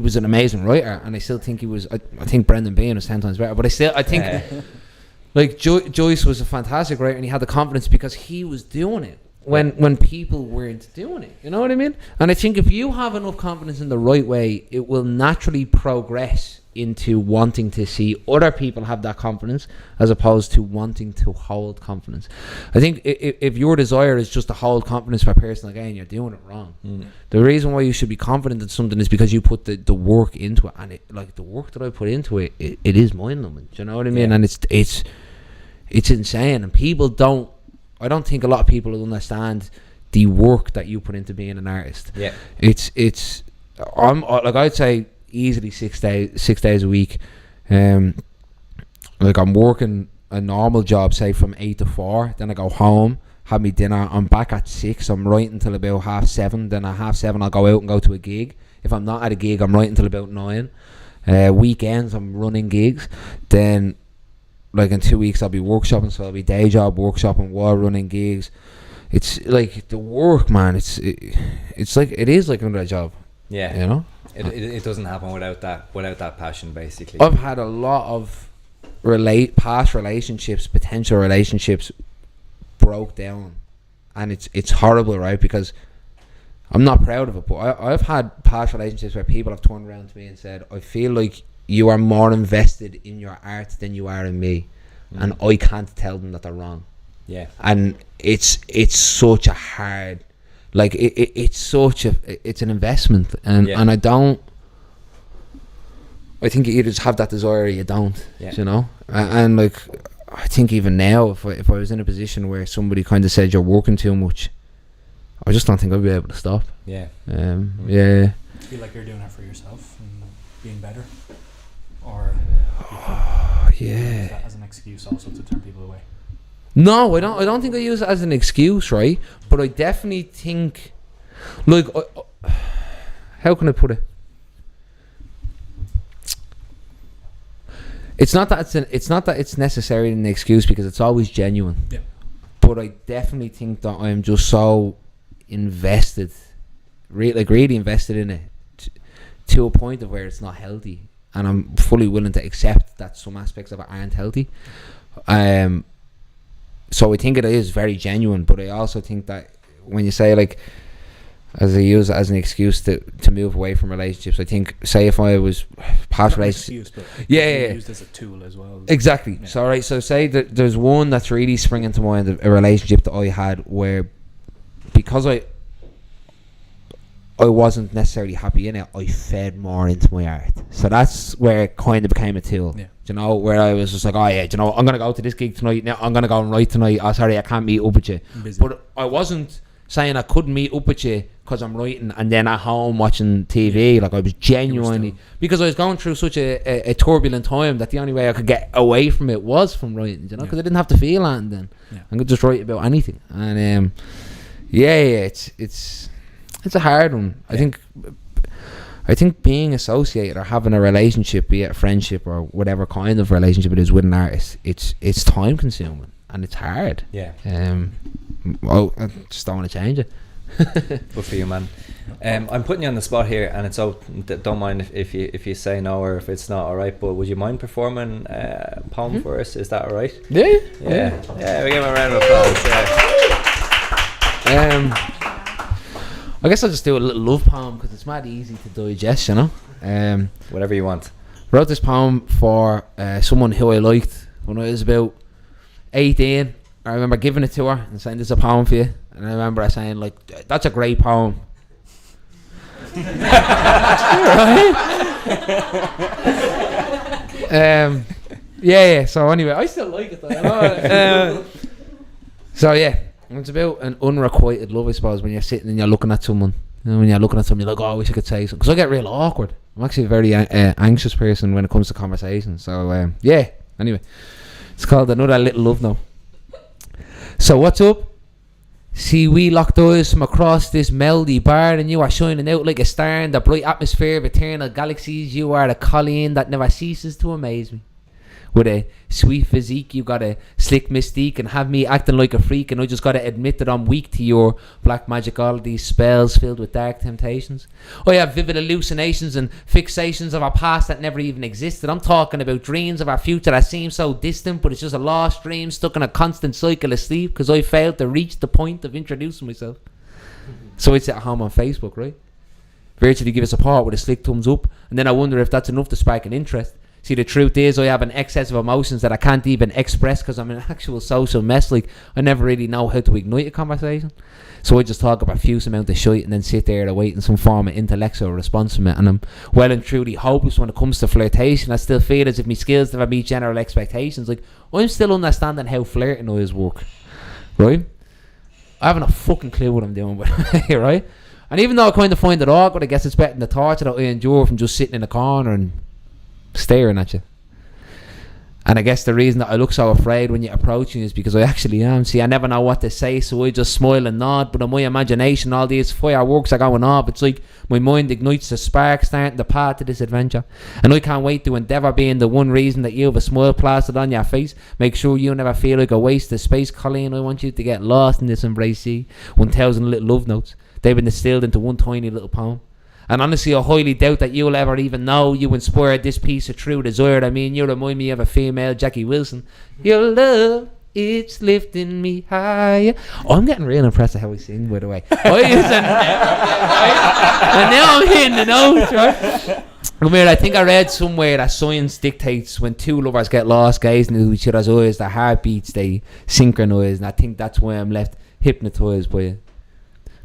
was an amazing writer, and I still think he was, I think Brendan Behan was 10 times better, but I think like Joyce was a fantastic writer, and he had the confidence because he was doing it when people weren't doing it, you know what I mean? And I think if you have enough confidence in the right way, it will naturally progress into wanting to see other people have that confidence as opposed to wanting to hold confidence. I think if your desire is just to hold confidence for a person, again, you're doing it wrong. The reason why you should be confident in something is because you put the work into it, and the work that I put into it is mind-numbing, do you know what I mean? And it's insane, and I don't think a lot of people will understand the work that you put into being an artist. I'd say easily 6 days a week. Like I'm working a normal job, say from 8 to 4, then I go home, have me dinner, I'm back at 6, I'm writing till about 7:30, then at 7:30 I'll go out and go to a gig. If I'm not at a gig, I'm writing till about 9. Weekends I'm running gigs, then like in 2 weeks I'll be workshopping, so I'll be day job workshopping while running gigs. It's like the work, man, it's like it is like another job. It doesn't happen without that passion, basically. I've had a lot of past relationships, potential relationships broke down, and it's horrible, right? Because I'm not proud of it, but I've had past relationships where people have turned around to me and said, I feel like you are more invested in your art than you are in me, and I can't tell them that they're wrong. And it's such a hard, like it's an investment, and I think you either just have that desire or you don't, and like I think even now if I was in a position where somebody kind of said you're working too much, I just don't think I'd be able to stop. Do you feel like you're doing it for yourself and being better, or use that as an excuse also to turn people away? No, I don't think I use it as an excuse, right? But I definitely think, Like, how can I put it? It's not that it's necessarily an excuse, because it's always genuine. Yeah. But I definitely think that I'm just so invested, really invested in it, to a point of where it's not healthy, and I'm fully willing to accept that some aspects of it aren't healthy. So I think it is very genuine, but I also think that when you say, like, as I use it as an excuse to move away from relationships, I think, say if I was past relationships, used as a tool as well. Exactly. Yeah. So right, so say that there's one that's really springing to mind, a relationship that I had where, because I wasn't necessarily happy in it, I fed more into my art. So that's where it kind of became a tool. Yeah. You know, where I was just like, oh yeah, you know, I'm gonna go to this gig tonight. Now I'm gonna go and write tonight. Oh, sorry, I can't meet up with you. But I wasn't saying I couldn't meet up with you because I'm writing and then at home watching TV. Like, I was genuinely, because I was going through such a turbulent time that the only way I could get away from it was from writing. You know, because I didn't have to feel anything then. Yeah. I could just write about anything. And it's a hard one. Yeah. I think being associated or having a relationship, be it a friendship or whatever kind of relationship it is with an artist, it's time consuming and it's hard. Yeah. I just don't want to change it. Good for you, man. I'm putting you on the spot here, and it's don't mind if you say no or if it's not alright, but would you mind performing a poem for us? Is that alright? Yeah. We give him a round of applause. I guess I'll just do a little love poem because it's mad easy to digest, you know. Whatever you want. Wrote this poem for someone who I liked when I was about 18. I remember giving it to her and saying, "This is a poem for you." And I remember her saying, like, "That's a great poem." Yeah. So anyway, I still like it though. So yeah, it's about an unrequited love, I suppose. When you're sitting and you're looking at someone, you know, when you're looking at someone, you're like, "Oh, I wish I could say something," because I get real awkward. I'm actually a very anxious person when it comes to conversation. So yeah. Anyway, it's called Another Little Love Now. So what's up? See, we locked eyes from across this melody bar, and you are shining out like a star in the bright atmosphere of eternal galaxies. You are the Colleen that never ceases to amaze me. With a sweet physique, you got a slick mystique and have me acting like a freak, and I just gotta admit that I'm weak to your black magic, all these spells filled with dark temptations. I have vivid hallucinations and fixations of our past that never even existed. I'm talking about dreams of our future that seem so distant, but it's just a lost dream stuck in a constant cycle of sleep because I failed to reach the point of introducing myself. So I'd sit at home on Facebook, right? Virtually give us a part with a slick thumbs up, and then I wonder if that's enough to spark an interest. See, the truth is I have an excess of emotions that I can't even express because I'm an actual social mess. Like, I never really know how to ignite a conversation. So I just talk about a few amount of shit and then sit there awaiting some form of intellectual response from it. And I'm well and truly hopeless when it comes to flirtation. I still feel as if my skills never meet general expectations. Like, I'm still understanding how flirting always work, right? I haven't a fucking clue what I'm doing with it, right? And even though I kind of find it awkward, I guess it's better than the torture that I endure from just sitting in a corner and staring at you. And I guess the reason that I look so afraid when you're approaching is because I actually am. See, I never know what to say, so I just smile and nod. But in my imagination, all these fireworks are going off. It's like my mind ignites a spark starting the path to this adventure. And I can't wait to endeavour being the one reason that you have a smile plastered on your face. Make sure you never feel like a waste of space, Colleen. I want you to get lost in this embrace. See, 1,000 little love notes. They've been distilled into one tiny little poem. And honestly, I highly doubt that you'll ever even know you inspired this piece of true desire. I mean, you remind me of a female Jackie Wilson. Your love, it's lifting me higher. Oh, I'm getting real impressed at how we sing, by the way. And now I'm hitting the notes, right? I think I read somewhere that science dictates when two lovers get lost gazing into each other's eyes, their heartbeats, they synchronise. And I think that's why I'm left hypnotised by it.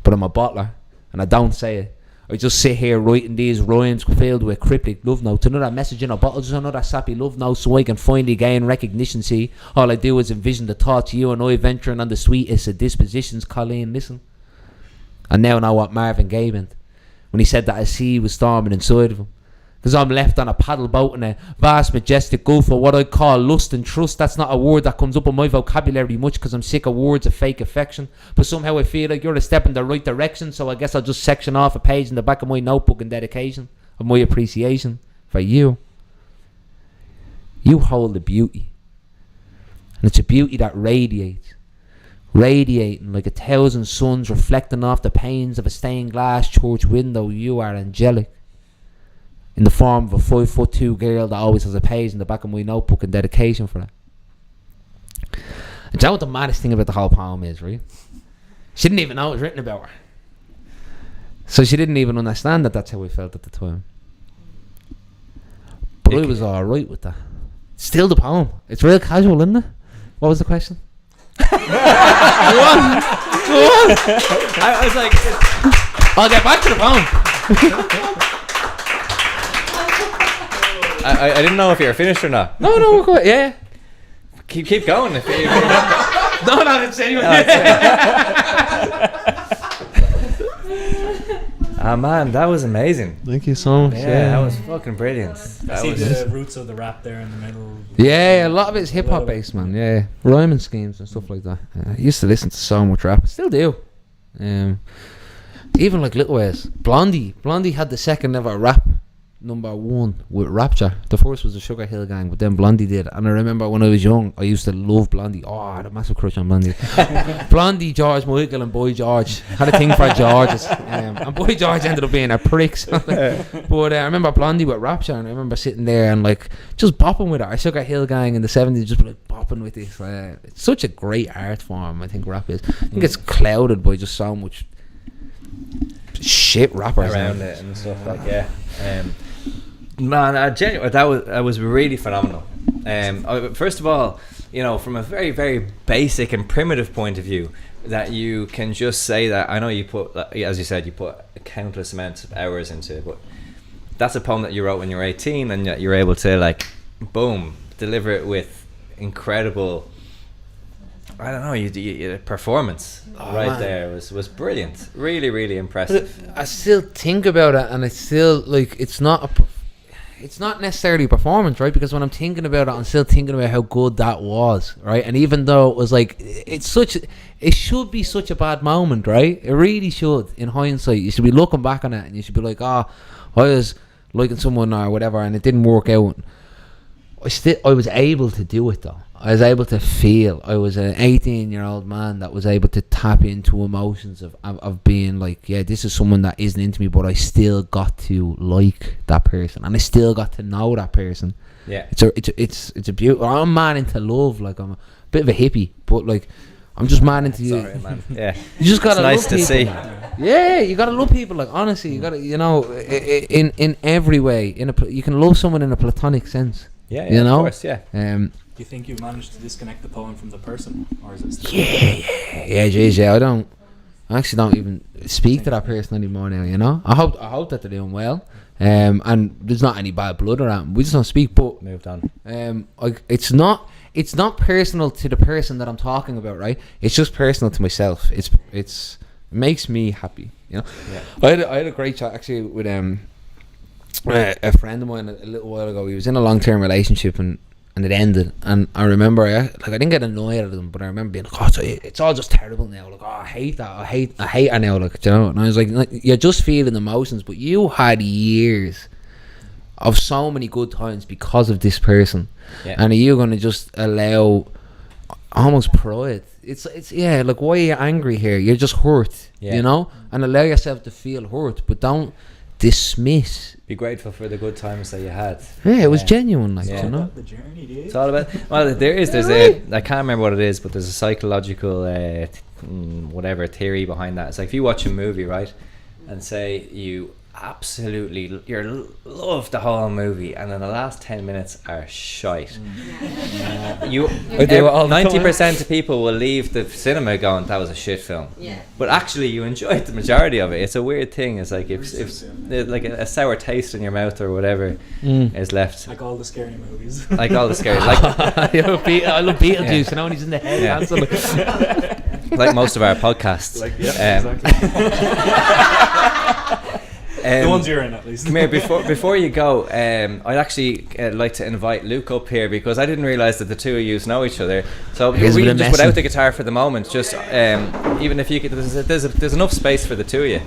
But I'm a bottler, and I don't say it. I just sit here writing these rhymes filled with cryptic love notes. Another message in a bottle, just another sappy love note so I can finally gain recognition. See, all I do is envision the thoughts of you and I venturing on the sweetest of dispositions. Colleen, listen. I now know what Marvin Gaye meant when he said that a sea was storming inside of him. Because I'm left on a paddle boat in a vast majestic gulf of what I call lust and trust. That's not a word that comes up in my vocabulary much, because I'm sick of words of fake affection. But somehow I feel like you're a step in the right direction, so I guess I'll just section off a page in the back of my notebook in dedication of my appreciation for you. You hold the beauty, and it's a beauty that radiates, radiating like 1,000 suns reflecting off the panes of a stained glass church window. You are angelic, in the form of a 5'2" girl that always has a page in the back of my notebook in dedication for that. And do you know what the maddest thing about the whole poem is, right? She didn't even know it was written about her, so she didn't even understand that that's how I felt at the time. But I was alright with that. Still the poem. It's real casual, isn't it? What was the question? Go on. I was like, I'll get back to the poem. I didn't know if you were finished or not. No, we're good. Yeah. Keep going. If you, No, it's anyway. Ah man, that was amazing. Thank you so much. Yeah, that was fucking brilliant. I That see was the roots of the rap there in the middle. Yeah, a lot of it's hip hop based, man. Yeah, rhyming schemes and stuff like that. I used to listen to so much rap. I still do. Even like Little Ways. Blondie had the second ever rap #1 with Rapture. The first was the Sugar Hill Gang, but then Blondie did. And I remember when I was young, I used to love Blondie. Oh, I had a massive crush on Blondie. Blondie, George Michael and Boy George. Had a thing for Georges. And Boy George ended up being a prick. But I remember Blondie with Rapture, and I remember sitting there and like just bopping with it. Our Sugar Hill Gang in the 70s, just like bopping with this. It's such a great art form, I think rap is. I think it's clouded by just so much shit rappers around it and stuff like man, genuinely, that was really phenomenal. First of all, you know, from a very, very basic and primitive point of view, that you can just say that. I know you put, as you said, you put a countless amounts of hours into it, but that's a poem that you wrote when you were 18, and yet you're able to like, boom, deliver it with incredible. I don't know, you performance man. There was brilliant, really, really impressive. But I still think about it, and it's still like it's not necessarily a performance, right? Because when I'm thinking about it, I'm still thinking about how good that was, right? And even though it was like it should be such a bad moment, right? It really should. In hindsight, you should be looking back on it, and you should be like, I was liking someone or whatever, and it didn't work out. I was able to do it though. I was able to feel. I was an 18-year-old man that was able to tap into emotions of being like, yeah, this is someone that isn't into me, but I still got to like that person, and I still got to know that person. Yeah, it's a beautiful. I'm man into love. Like, I'm a bit of a hippie, but like I'm just man into you. Sorry, man. Yeah, you just gotta it's nice love to people. see. Yeah, you gotta love people. Like, honestly, you gotta, you know, in every way. You can love someone in a platonic sense. Yeah, you know? Of course, yeah. Do you think you've managed to disconnect the poem from the person, or is it still? Yeah, geez, yeah. I actually don't even speak to that person anymore now. You know, I hope that they're doing well. And there's not any bad blood around them. We just don't speak. But moved on. It's not personal to the person that I'm talking about, right? It's just personal to myself. It makes me happy. You know. Yeah. I had a great chat actually with a friend of mine a little while ago. He was in a long-term relationship and it ended, and I remember I didn't get annoyed at them, but I remember being like, oh, it's all just terrible now. Like, oh, I hate that. I hate her now. Like, you know. And I was like, you're just feeling emotions, but you had years of so many good times because of this person, and are you gonna just allow almost pride? It's like, why are you angry here? You're just hurt, you know, and allow yourself to feel hurt, but don't dismiss. Be grateful for the good times that you had. Yeah, it was genuine, like, you know. The journey, dude. It's all about. Well, there's I can't remember what it is, but there's a psychological whatever theory behind that. It's like if you watch a movie, right, and say you absolutely love the whole movie, and then the last 10 minutes are shite. 90% of people will leave the cinema going, that was a shit film. Yeah. But actually, you enjoyed the majority of it. It's a weird thing. It's like if like a sour taste in your mouth or whatever is left. Like all the scary movies. Like all the scary. Like I love Beetlejuice. You know, when he's in the head. Like most of our podcasts. Like, exactly. The ones you're in, at least. Come here, before you go, I'd actually like to invite Luke up here because I didn't realise that the two of you know each other. So we can just without the guitar for the moment, just even if you could, there's enough space for the two of you.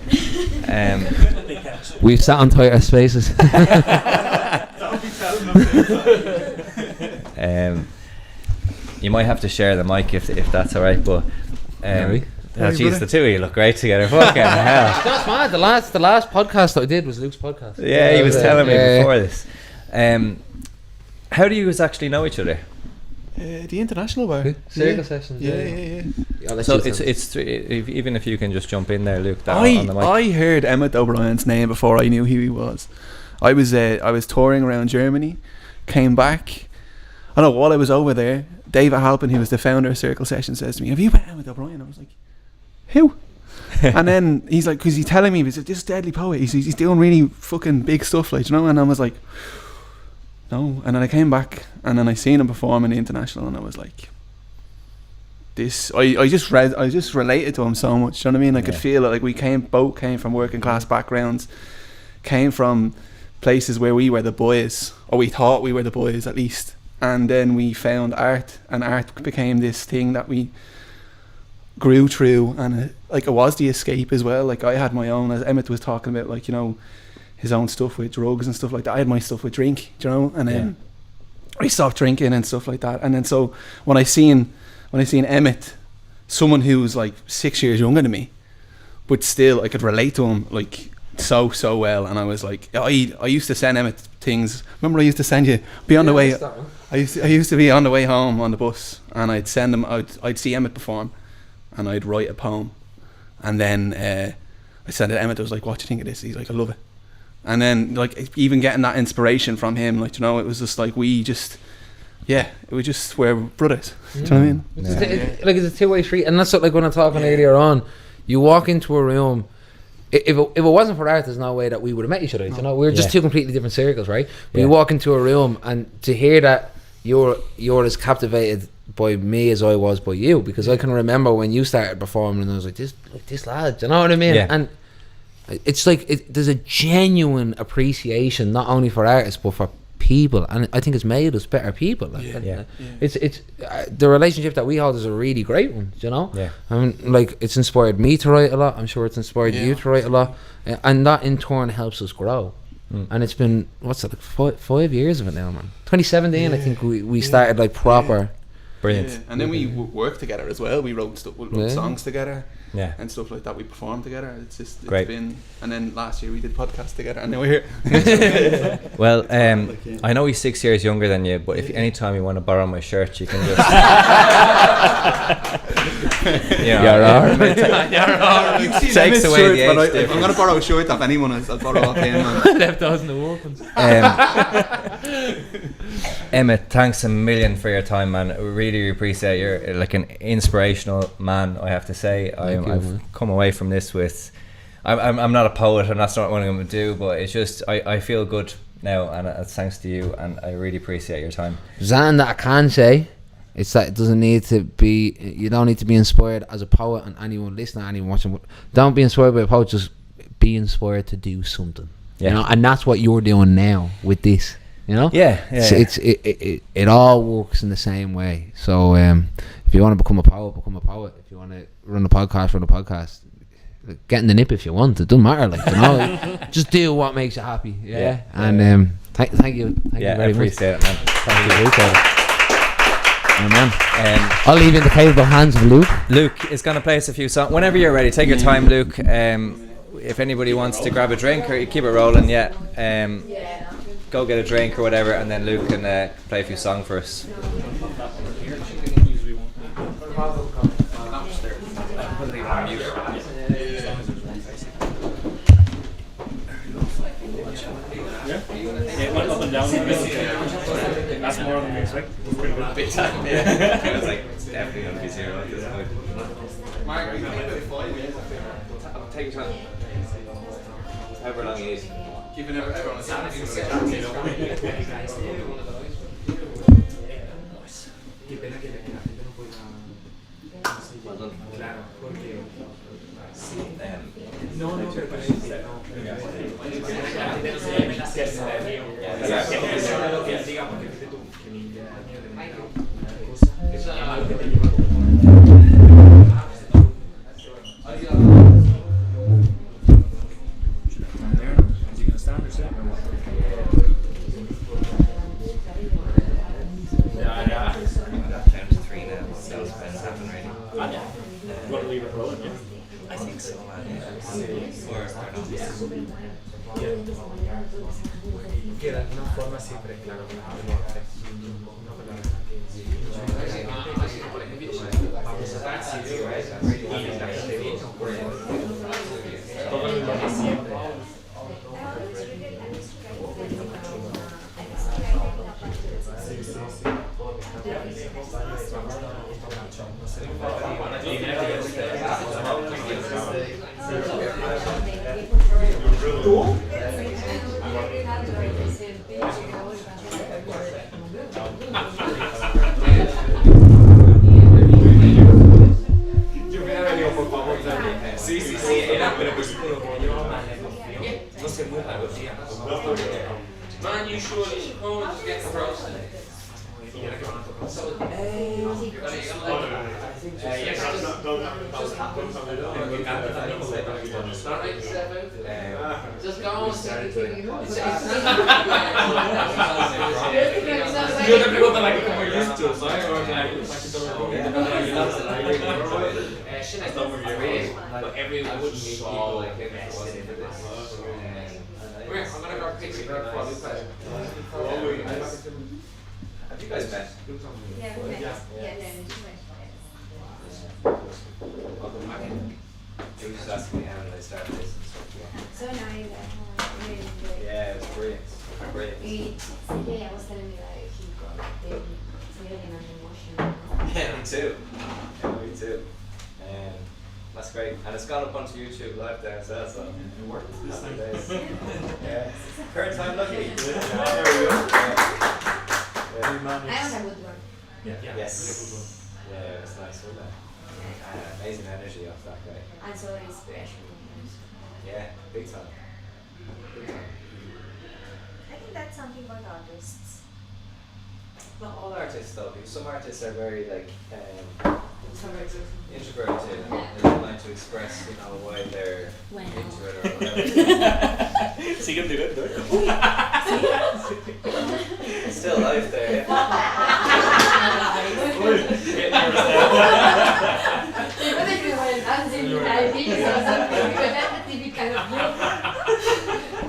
We've sat on tighter spaces. You might have to share the mic if that's alright, but jeez, the two of you look great together. Fucking hell. That's mad. The last podcast that I did was Luke's podcast. Yeah, he was telling me before this. How do you guys actually know each other? The international bar. Circle sessions. Yeah. So it's even if you can just jump in there, Luke. On the mic. I heard Emmett O'Brien's name before I knew who he was. I was touring around Germany, came back. I don't know, while I was over there, David Halpin, who was the founder of Circle Sessions, says to me, "Have you met Emmett O'Brien?" I was like, "Who?" And then he's like, because he's telling me, he's like, "This deadly poet. He's doing really fucking big stuff, like, you know." And I was like, "No." And then I came back, and then I seen him perform in the international, and I was like, "This." I just related to him so much. You know what I mean? I could feel it. Like we both came from working class backgrounds, came from places where we were the boys, or we thought we were the boys at least. And then we found art, and art became this thing that we grew through, and it was the escape as well. Like I had my own, as Emmett was talking about, like, you know, his own stuff with drugs and stuff like that. I had my stuff with drink, you know, and then I stopped drinking and stuff like that. And then so when I seen Emmett, someone who was like 6 years younger than me, but still I could relate to him like so well, and I was like, I used to send Emmett things. Remember, I used to send you be on the way. I used to be on the way home on the bus, and I'd send him. I'd see Emmett perform, and I'd write a poem, and then I sent it to Emmett. I was like, "What do you think of this?" He's like, "I love it." And then like even getting that inspiration from him, like, you know, it was just like we're brothers. Do you know what I mean? Like it's a two-way street, and that's what, like when I'm talking earlier on, you walk into a room. If it wasn't for art, there's no way that we would have met each other. You know, we were just two completely different circles, right? But you walk into a room, and to hear that you're as captivated by me as I was by you, because I can remember when you started performing, and I was like, this lad, you know what I mean? Yeah. And it's like there's a genuine appreciation not only for artists but for people, and I think it's made us better people. Like, it's the relationship that we hold is a really great one, you know. I mean, like, it's inspired me to write a lot. I'm sure it's inspired you to write a lot, and that in turn helps us grow. And it's been, what's it, like 5 years of it now, man. 2017 I think we started like proper. Brilliant. And then we worked together as well. We wrote songs together, and stuff like that. We performed together. It's great. Been, and then last year we did podcasts together, and now we're here. Well, I know he's 6 years younger than you, but if anytime you want to borrow my shirt, you can just. You're alright. Takes away the age difference. I'm gonna borrow a shirt off anyone. I'll borrow off him. Left those in the work ones. Emmett, thanks a million for your time, man. I really appreciate you're like an inspirational man, I have to say. I've come away from this with I'm not a poet, and that's not what I'm going to do, but it's just I feel good now, and it's thanks to you, and I really appreciate your time. Something that I can say, it's that it doesn't need to be, you don't need to be inspired as a poet, and anyone listening, anyone watching, don't be inspired by a poet, just be inspired to do something. You know, and that's what you're doing now with this. You know, it all works in the same way. So if you want to become a poet, become a poet. If you want to run a podcast. Get in the nip if you want. It doesn't matter, like, you know. Just do what makes you happy. And thank you very much. Appreciate it, man. Thank you. Appreciate it. Oh, man. I'll leave you in the capable hands of Luke. Luke is going to play us a few songs whenever you're ready. Take your time, Luke. If anybody wants to grab a drink or you keep it rolling, go get a drink or whatever, and then Luke can play a few songs for us. Went up and down. That's more than we expect. Big time, yeah. I was like, it's definitely going to be 0 at this point. Mark, we can make it 5 minutes. Take your time. However long it is. Keeping everyone sanity. Well done. Claro, porque No, no, pero pues I think so, man. que de alguna forma siempre, claro, vamos a dar sitio a esas y la gente viene todo lo que siempre. ¿Tú? Yo hubiera venido por favor también. Sí, era, pero pues como que llevaba más negocio. No sé, muy largo, sí. Man, you sure you should go and just get the roast? Y ahora que van a tocar. Me encanta también Start at 7. Just go and Yo te pregunto like como used to, ¿sabes? But everyone would saw like if it wasn't for this. I'm gonna go pick it up for this person. Have you guys met? Yeah, we met. Yeah. Yes. They were just asking me how did I start this and stuff. So nice. Really great. Yeah, it was brilliant. Brilliant. Y sí, I was telling me that he got feeling and emotional. Yeah, me too. Yeah, me too. That's great. And it's gone up onto YouTube live there as well, so it worked. Happy days. Yeah. Third time lucky. Yeah, there we go. I was a good one. Yes. Yeah, it was nice, wasn't it? Amazing energy off that guy. And so inspirational. Yeah, big time. Big time. I think that's something about artists. Not all artists though, because some artists are very like introverted and they don't like to express, you know, why they're into it or whatever. Sigue do it. It's still life there,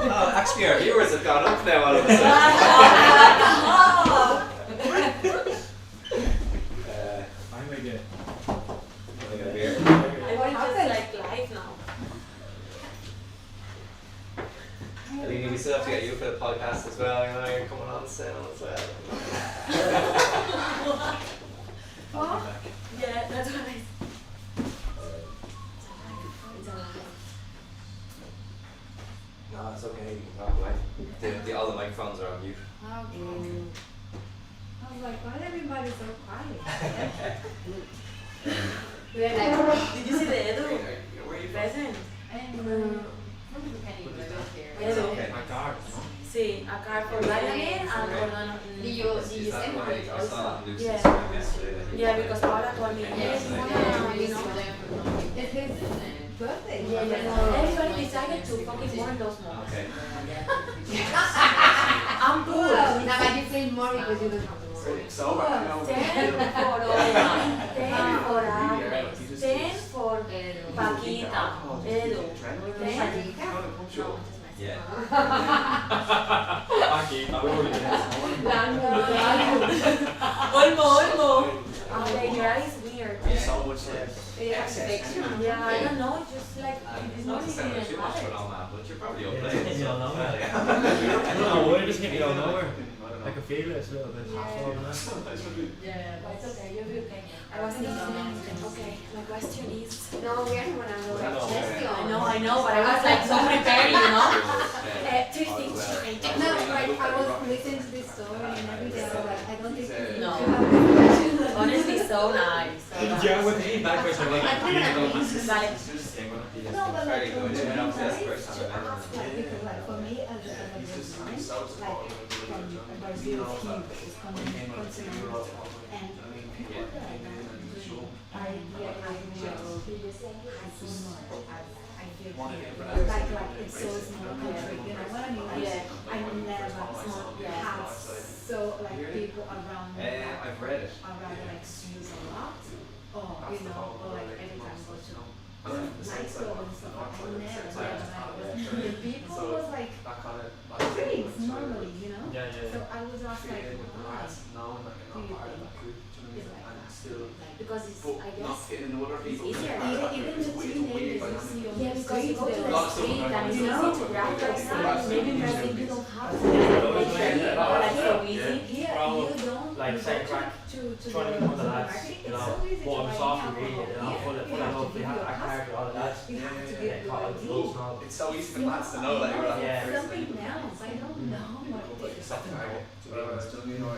Oh, actually our viewers have gone up now all of a sudden. I may get. Wanna get a beer? I want to just like live now. Alina, we still have to get you for the podcast as well, you know, you're coming on soon as well. What? Yeah, that's what I said. No, it's okay, you can talk away. All the microphones are on mute. Okay. I was like, why is everybody so quiet? We were like, did you see the Edu present? Okay. My card, no? Sí, a card for Vladimir and for Is you that send why it I saw also? on Luke's Yeah. Instagram yesterday that he Yeah, because Paula told me, yes, Yeah. you know. It's his birthday. Yeah. Everybody decided to fucking mourn those moments. Okay. I'm cool. Now, but you feel more because you don't have to worry. Ten for Alex. 10 for Paquita. Edu. 10. Yeah. Olmo. Okay, your eye is weird. So much Yeah, I don't know, just like, it's Not not to sound even like too much for an old man, but you're probably up Yeah, late. you don't know. Yeah. No, it just hit me out of nowhere. I can feel it a little bit. Yeah, but it's okay, you'll be okay. I was thinking, okay, my question is. No, we are going to go to question. I know, but I was like so prepared, you know? Three things. No, like I was listening to this story and everything. I was like, I don't think No. you have the question. Honestly, so nice. So nice. Yeah, with me, that question, like, I think that you means Vale. no, but like to be nice to ask, like, because like for me as a mind, like from Brazil is huge, it's continent, and people that are not doing idea of as much as I feel here. Like it's so small country, you know what I mean? Like, I never had so like people around me that I've read it. are rather like use a lot, or you know, or like every time go to nightclub and stuff. I never. The people was like drinks normally, you know. So I was just like, why do you think it's like that? Because it's, I guess, it's easier. Even the teenagers you see on the Because you streets, go to they're the like, street and it's you easy know, to grab like that. Maybe in Brazil you don't have to. Like so easy. here you don't. Like you say go crack, to trying to the become the lads, market, you it's know, so easy to what I'm buy soft and alcohol. read it, you know, Here, full you of have to love, they give have your a card passport. with all the lads. You have to Yeah, give your call it ID. rules now. It's so easy You for lads to know that you're Yeah. it's something else. I don't know what it is.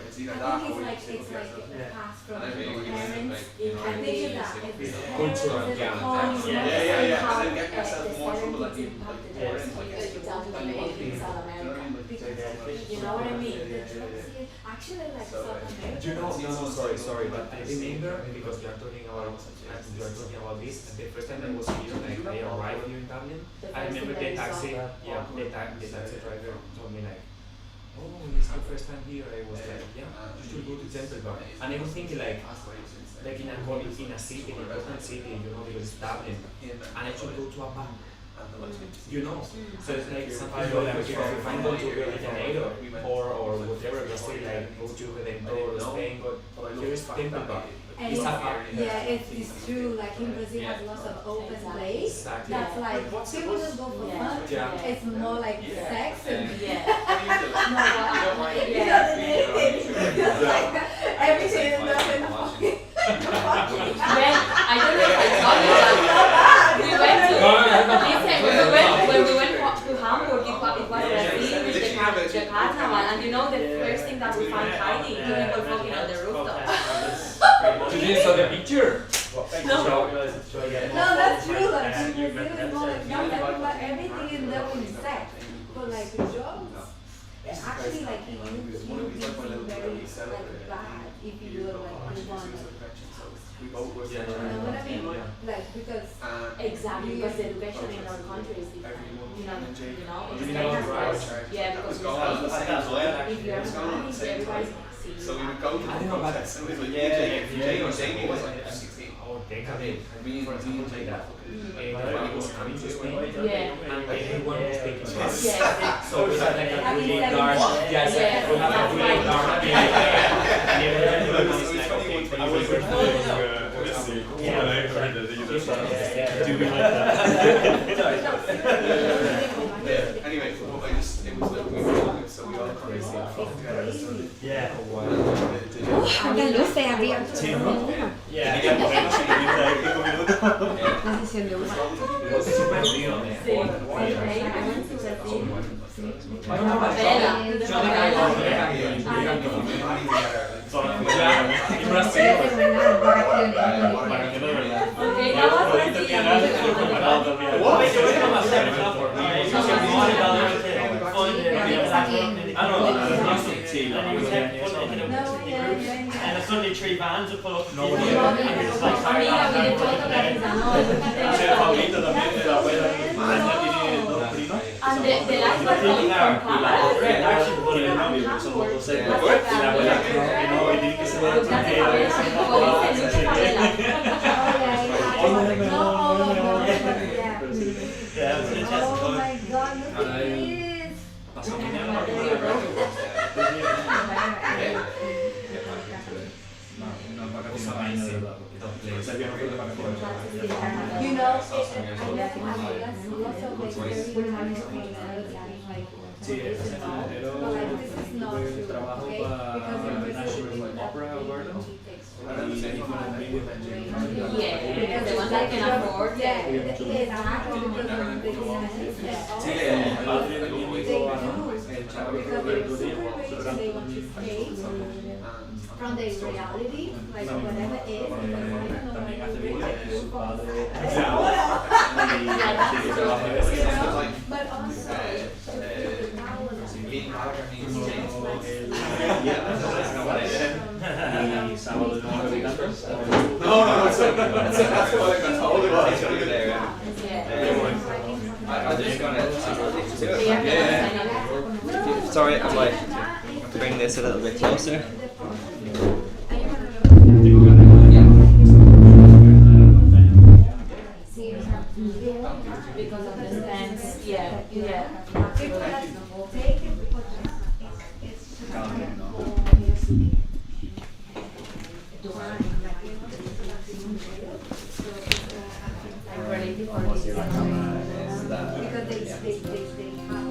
It's either I that think or it's like Yeah. passed from And I think it's parents. like, you know, I think that it's Cultural, parents, yeah. homes, Yeah, not yeah, the yeah. how, And then get yourself the more trouble that stereotypes you like impacted you're us. in, like You don't do it in South America. Because You know what I mean? the drugs here, actually like So, South America. Do you know? No, sorry, but I remember because we are talking about this. The first time I was here, like I arrived here in Dublin, I remember the taxi, the taxi driver told me like, oh, it's the first time here. I was like, yeah, you should go to Temple Bar. And I was thinking like in a city, in an important city, you know, because it's Dublin, and I should go to a bar. You know, so it's like sometimes like if I'm going to Rio de Janeiro or whatever, Brazil, like go to Redentor or Spain, but here is Temple Bar. And It's a bar. yeah, it's true. Like in Brazil, has lots of open place. Exactly. That's like people just go for fun. Yeah. It's more like sex and Yeah. you know the dating. It's like everything is nothing. Well, I don't know if I told you that. We went to listen, when we went to Hamburg, it was Brazil with the carnival, and you know the first thing that we found hiding, people walking on the rooftop. You didn't saw the picture? No, that's true. Like in Brazil, it's more like everything is there with sex. But like the drugs, actually like you can feel very like bad if you were like the one. You know what I mean? Like because Exactly, because the education in our country is different. You know, it's yeah, because if you are Spanish, everybody's So we would go to I don't know about that. so it was like Jamie was like 16. Oh, they come in. Me and like that. Everybody was coming to Spain. Yeah. And everyone was taking shots. Yeah. So we had like a really dark. Yes, Yeah. we had a really dark. And everybody was like, okay, I was recording Missy when I heard that you just do we like that? Anyway, I just it was like we were talking, so we all kind of Yeah. Anche lui stai avviando. And suddenly 3 vans would pull up. Amiga, we did and the lights were coming from Oh my god, look at this! You know, lots of like very nice like but like this is not true, okay? Because in Brazil opera award. Yeah, because the ones that can afford. Yeah, exactly, because of the expenses and also they do, because they're super rich and they want to stay. from the reality, like whatever it is, like, I don't know why but also, Being louder means change. No, that's what I got told it was. I'm just gonna. Sorry, I might bring this a little bit closer. Because of the stance, yeah.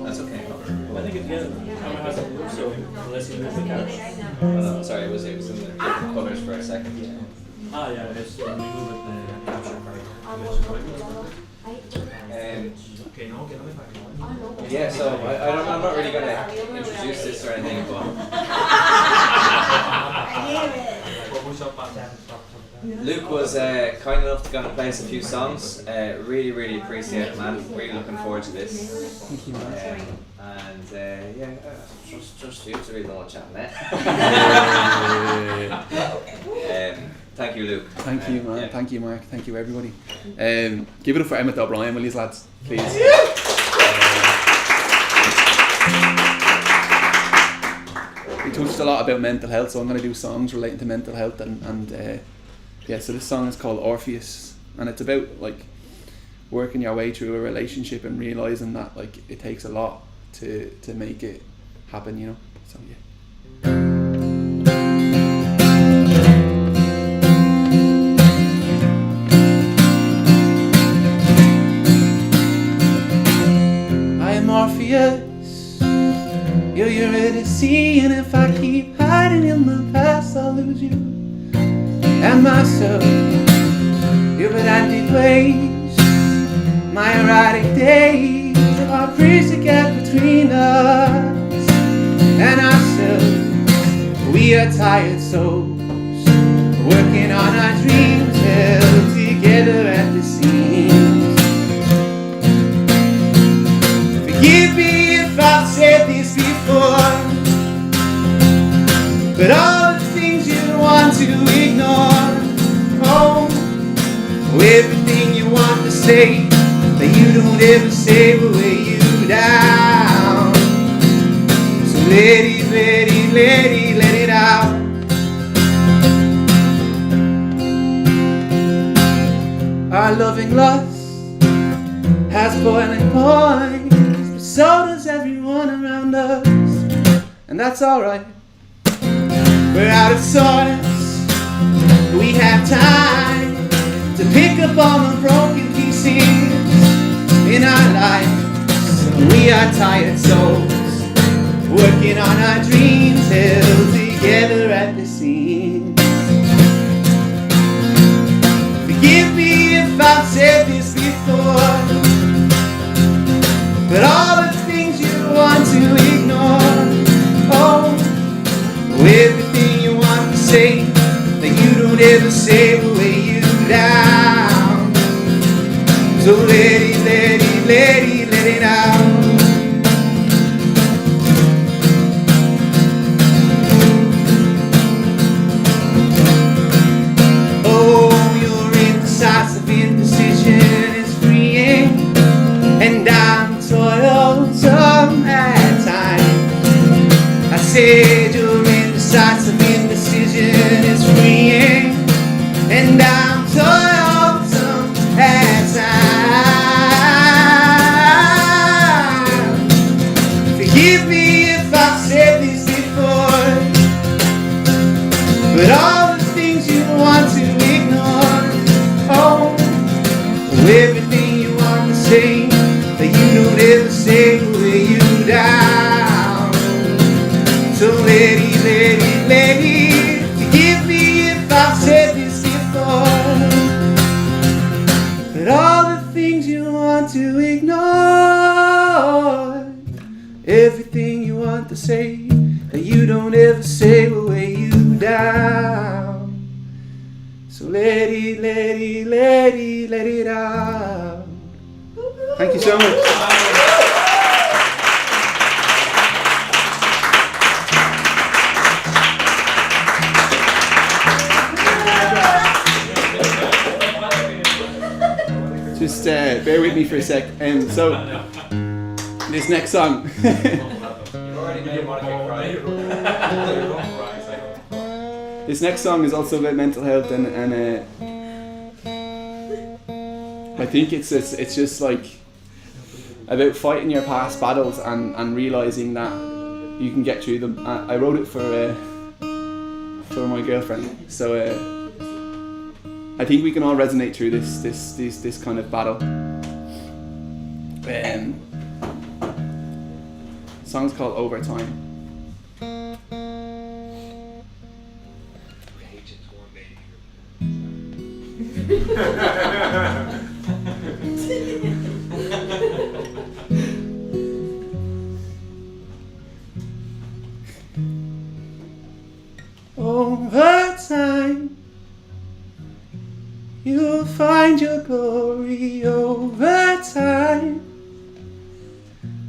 That's okay. I think it's good. Camera has a move, so unless you move the couch. Sorry, it was in the different colours for a second. Ah, yeah, it's when you move it, the capture card. Yeah, so I'm not really going to introduce this or anything, but Luke was kind enough to kind of play us a few songs. Really, really appreciate it, man. Really looking forward to this. Thank you, man. Just you to really want to chat, mate. Thank you, Luke. Thank you, man. Thank you, Mark. Thank you, everybody. Give it up for Emmett O'Brien, will you, lads? Please. We touched a lot about mental health, so I'm going to do songs relating to mental health, and so this song is called Orpheus, and it's about like working your way through a relationship and realizing that like it takes a lot to make it happen, you know. So yeah. I am Orpheus, you're already seeing. If I keep hiding in my past, I'll lose you and myself. Your pedantic ways, my erotic days, our bridge to get between us and ourselves. We are tired souls, working on our dreams, held together at the seams. Forgive me if I've said this before, but all the things you want to ignore, everything you want to say that you don't ever say will weigh you down. So let it out. Our loving lust has boiling points, but so does everyone around us, and that's alright. We're out of sorts, but we have time to pick up all the broken pieces in our lives. We are tired souls, working on our dreams, held together at the seams. Forgive me if I've said this before, but all the things you want to ignore, everything you want to say that you don't ever say will weigh you down. So let it out. Oh, your indecisive indecision is freeing, and I'm toilsome at times. I said your indecisive indecision is freeing, and I'm toilsome at times. Forgive me if I've said this before, but all the things you want to ignore, everything you want to say that you don't ever say will weigh you down. So let it. Forgive me if I've said this before, but all the things you want to ignore, everything you want to say that you don't ever say will weigh you down. So let it out. Thank you so much. Just bear with me for a sec. So this next song. This next song is also about mental health, and I think it's just like about fighting your past battles and realizing that you can get through them. I wrote it for my girlfriend, so I think we can all resonate through this kind of battle. Song's called Overtime. Over time, you'll find your glory. Over time,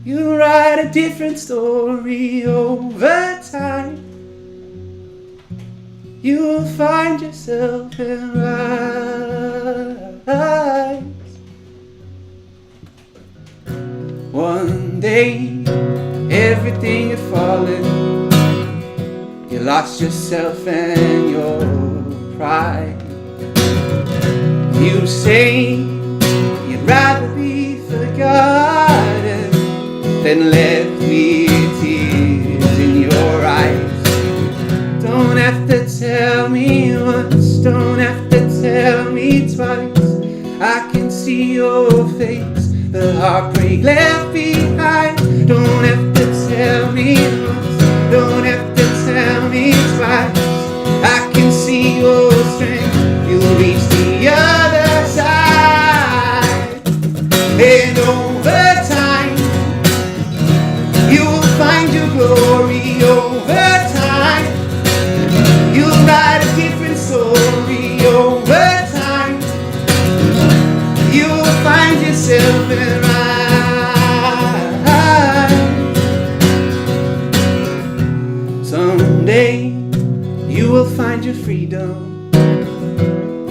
you'll write a different story. Over time, you'll find yourself in rise. One day, everything had fallen. You lost yourself and your pride. You say you'd rather be forgotten than left with tears in your eyes. Don't have to tell me once, don't have to tell me twice. I can see your face, the heartbreak left behind. Don't have to tell me once, don't have to tell me twice. I can see your strength, you'll reach the other side. And over time, you'll find your glory. Over time, you'll write a different story. Over time, you'll find yourself in rise. Someday you will find your freedom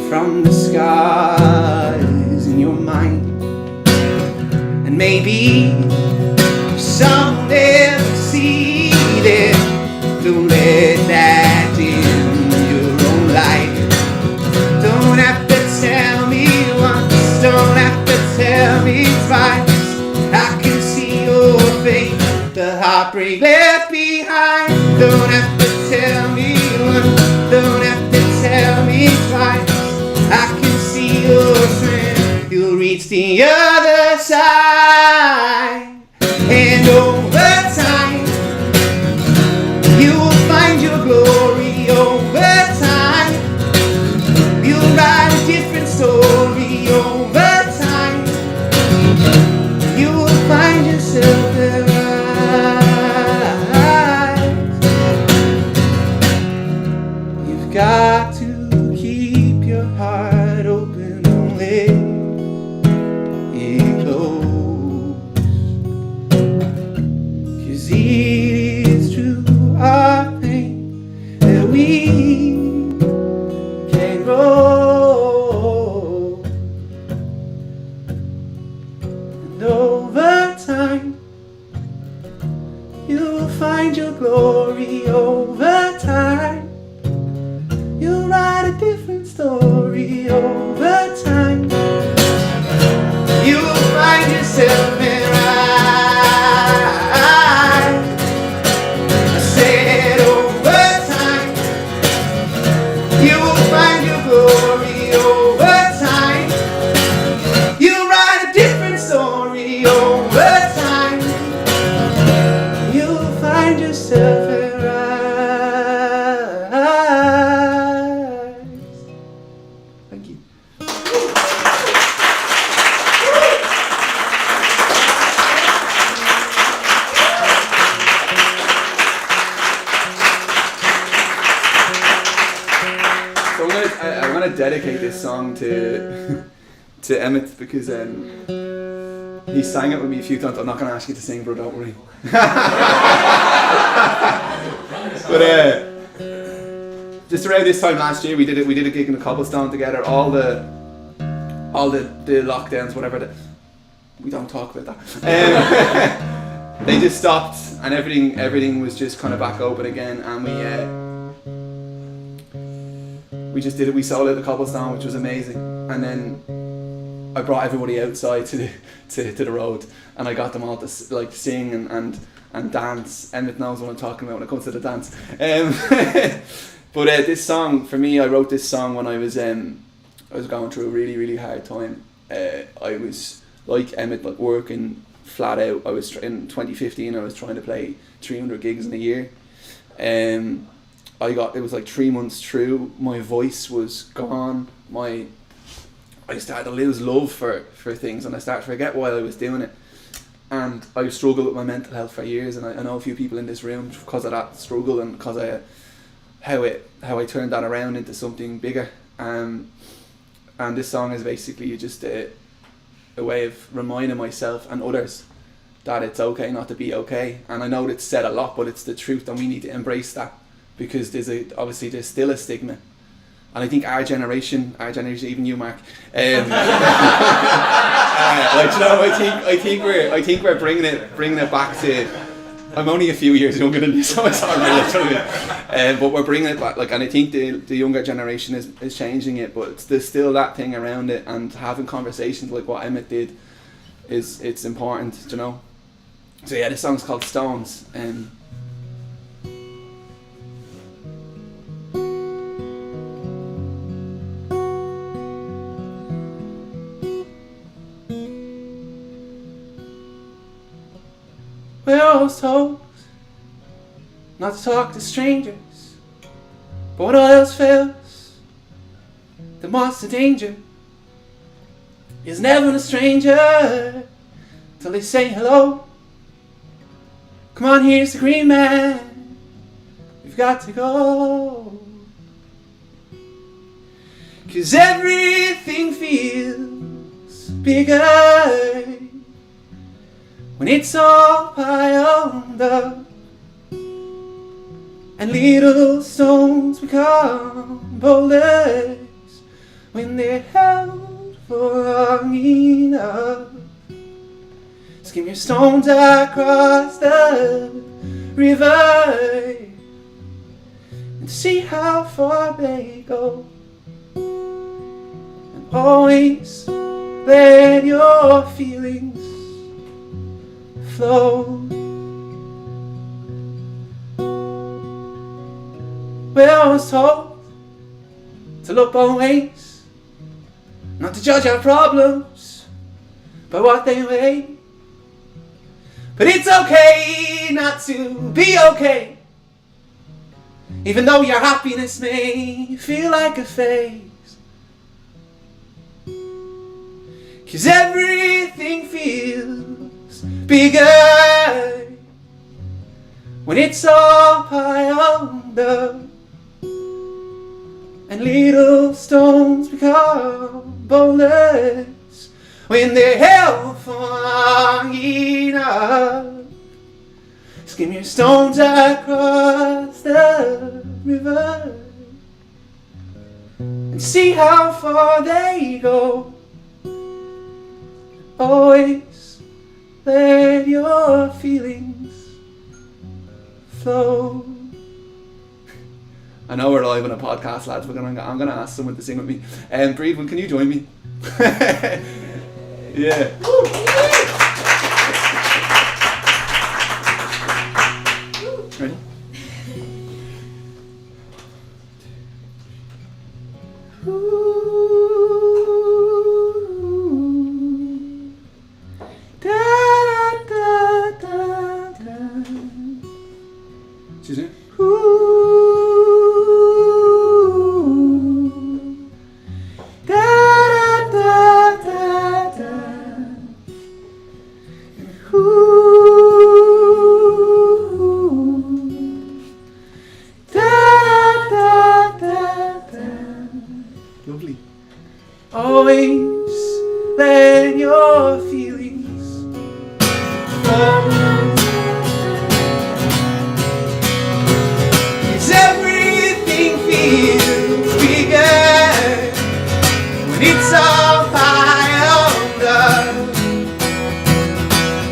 from the scars in your mind. And maybe someday you'll see it. Don't let that in your own life. Don't have to tell me once, don't have to tell me twice. I can see your face, the heartbreak left behind. Don't have to tell me once, don't have to tell me twice. I can see your strength, you'll reach the other side. And over time, you will find your glory. Over time, you'll write a different story. Over time, you will find yourself there. You've got to keep your heart open, don't let it close. 'Cause it is through our pain that we can grow. And over time, you'll find your glory. Over time, you'll write a different story. Over time, you'll find yourself in rise. I said over time, you will find your glory. Over time, you'll write a different story. Over time, you'll find yourself in rise. Thank you. So wanna dedicate this song to to Emmett because he sang it with me a few times. I'm not gonna ask you to sing, bro. Don't worry. But just around this time last year, we did a gig in the Cobblestone together. All the lockdowns, whatever. We don't talk about that. They just stopped, and everything was just kind of back open again, and we just did it. We sold out the Cobblestone, which was amazing, and then I brought everybody outside to the road, and I got them all to like sing and dance. Emmett knows what I'm talking about when it comes to the dance. But this song, for me, I wrote this song when I was going through a really, really hard time. I was like Emmett, like working flat out. I was in 2015. I was trying to play 300 gigs in a year. It was like 3 months through. My voice was gone. I started to lose love for things, and I started to forget why I was doing it. And I struggled with my mental health for years, and I know a few people in this room because of that struggle and because of how I turned that around into something bigger. And this song is basically just a way of reminding myself and others that it's okay not to be okay. And I know it's said a lot, but it's the truth, and we need to embrace that because obviously there's still a stigma. And I think our generation, even you, Mark, I think we're bringing it back to. I'm only a few years younger than you, so it's hard really. But we're bringing it back, and I think the younger generation is changing it, but there's still that thing around it, and having conversations like what Emmett did it's important, So yeah, this song's called Stones. We're always told not to talk to strangers, but when all else fails, the monster danger is never a stranger till they say hello. Come on, here's the green man, we've got to go. 'Cause everything feels bigger when it's all piled up, and little stones become boulders when they're held for long enough. Skim your stones across the river and see how far they go, and always let your feelings flow. We're always told to look both ways, not to judge our problems by what they weigh. But it's okay not to be okay, even though your happiness may feel like a phase. 'Cause everything feels bigger when it's all piled up, and little stones become boulders when they're held for long enough. Skim your stones across the river and see how far they go. Always let your feelings flow. I know we're live on a podcast, lads. I'm gonna ask someone to sing with me. Breedwin, can you join me? Yeah. Ready? Excuse me. Lovely. Always let your feelings flow. 'Cause everything feels bigger when it's all piled up.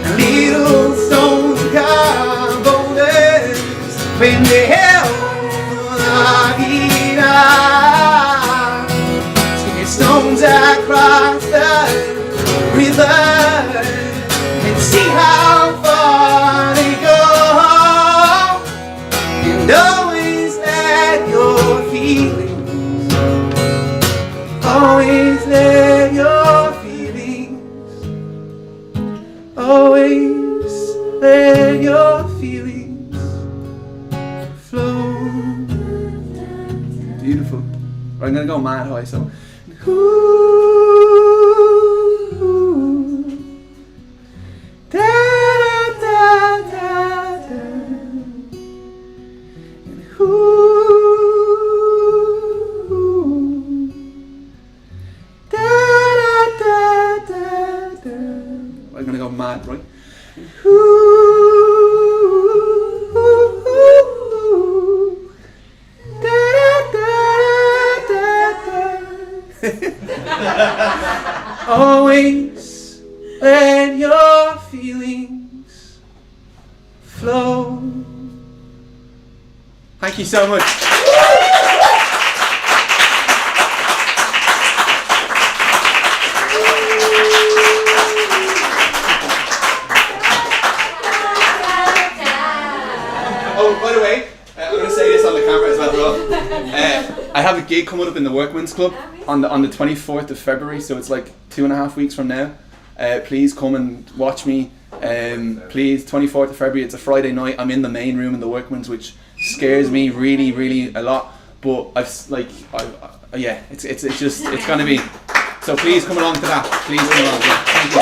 And little stones become boulders when they help it up. Sticking stones across the river and see how far they go. And always let your feelings, always let your feelings, always let your feelings flow. Beautiful. I'm gonna go mad high, so. Da, da, da, da. And da, da, da, da. I'm gonna go mad, right? Always let your feelings flow. Thank you so much. Oh, by the way, I'm going to say this on the camera as well. I have a gig coming up in the Workmen's Club on the 24th of February, so it's like 2.5 weeks from now. Please come and watch me. Please, 24th of February, it's a Friday night. I'm in the main room in the Workmen's, which scares me really, really a lot. But it's going to be. So please come along to that. Please come along. Yeah. Thank you.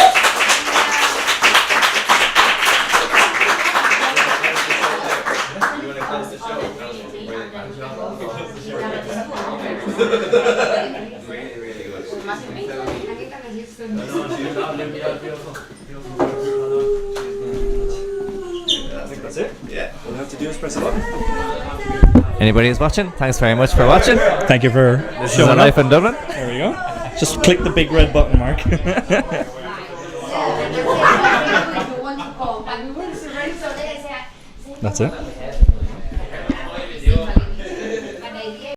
I think that's it. Yeah. All we have to do is press a button. Anybody who's watching, thanks very much for watching. Thank you for This is showing a life up. in Dublin. There we go. Just click the big red button, Mark. That's That's it.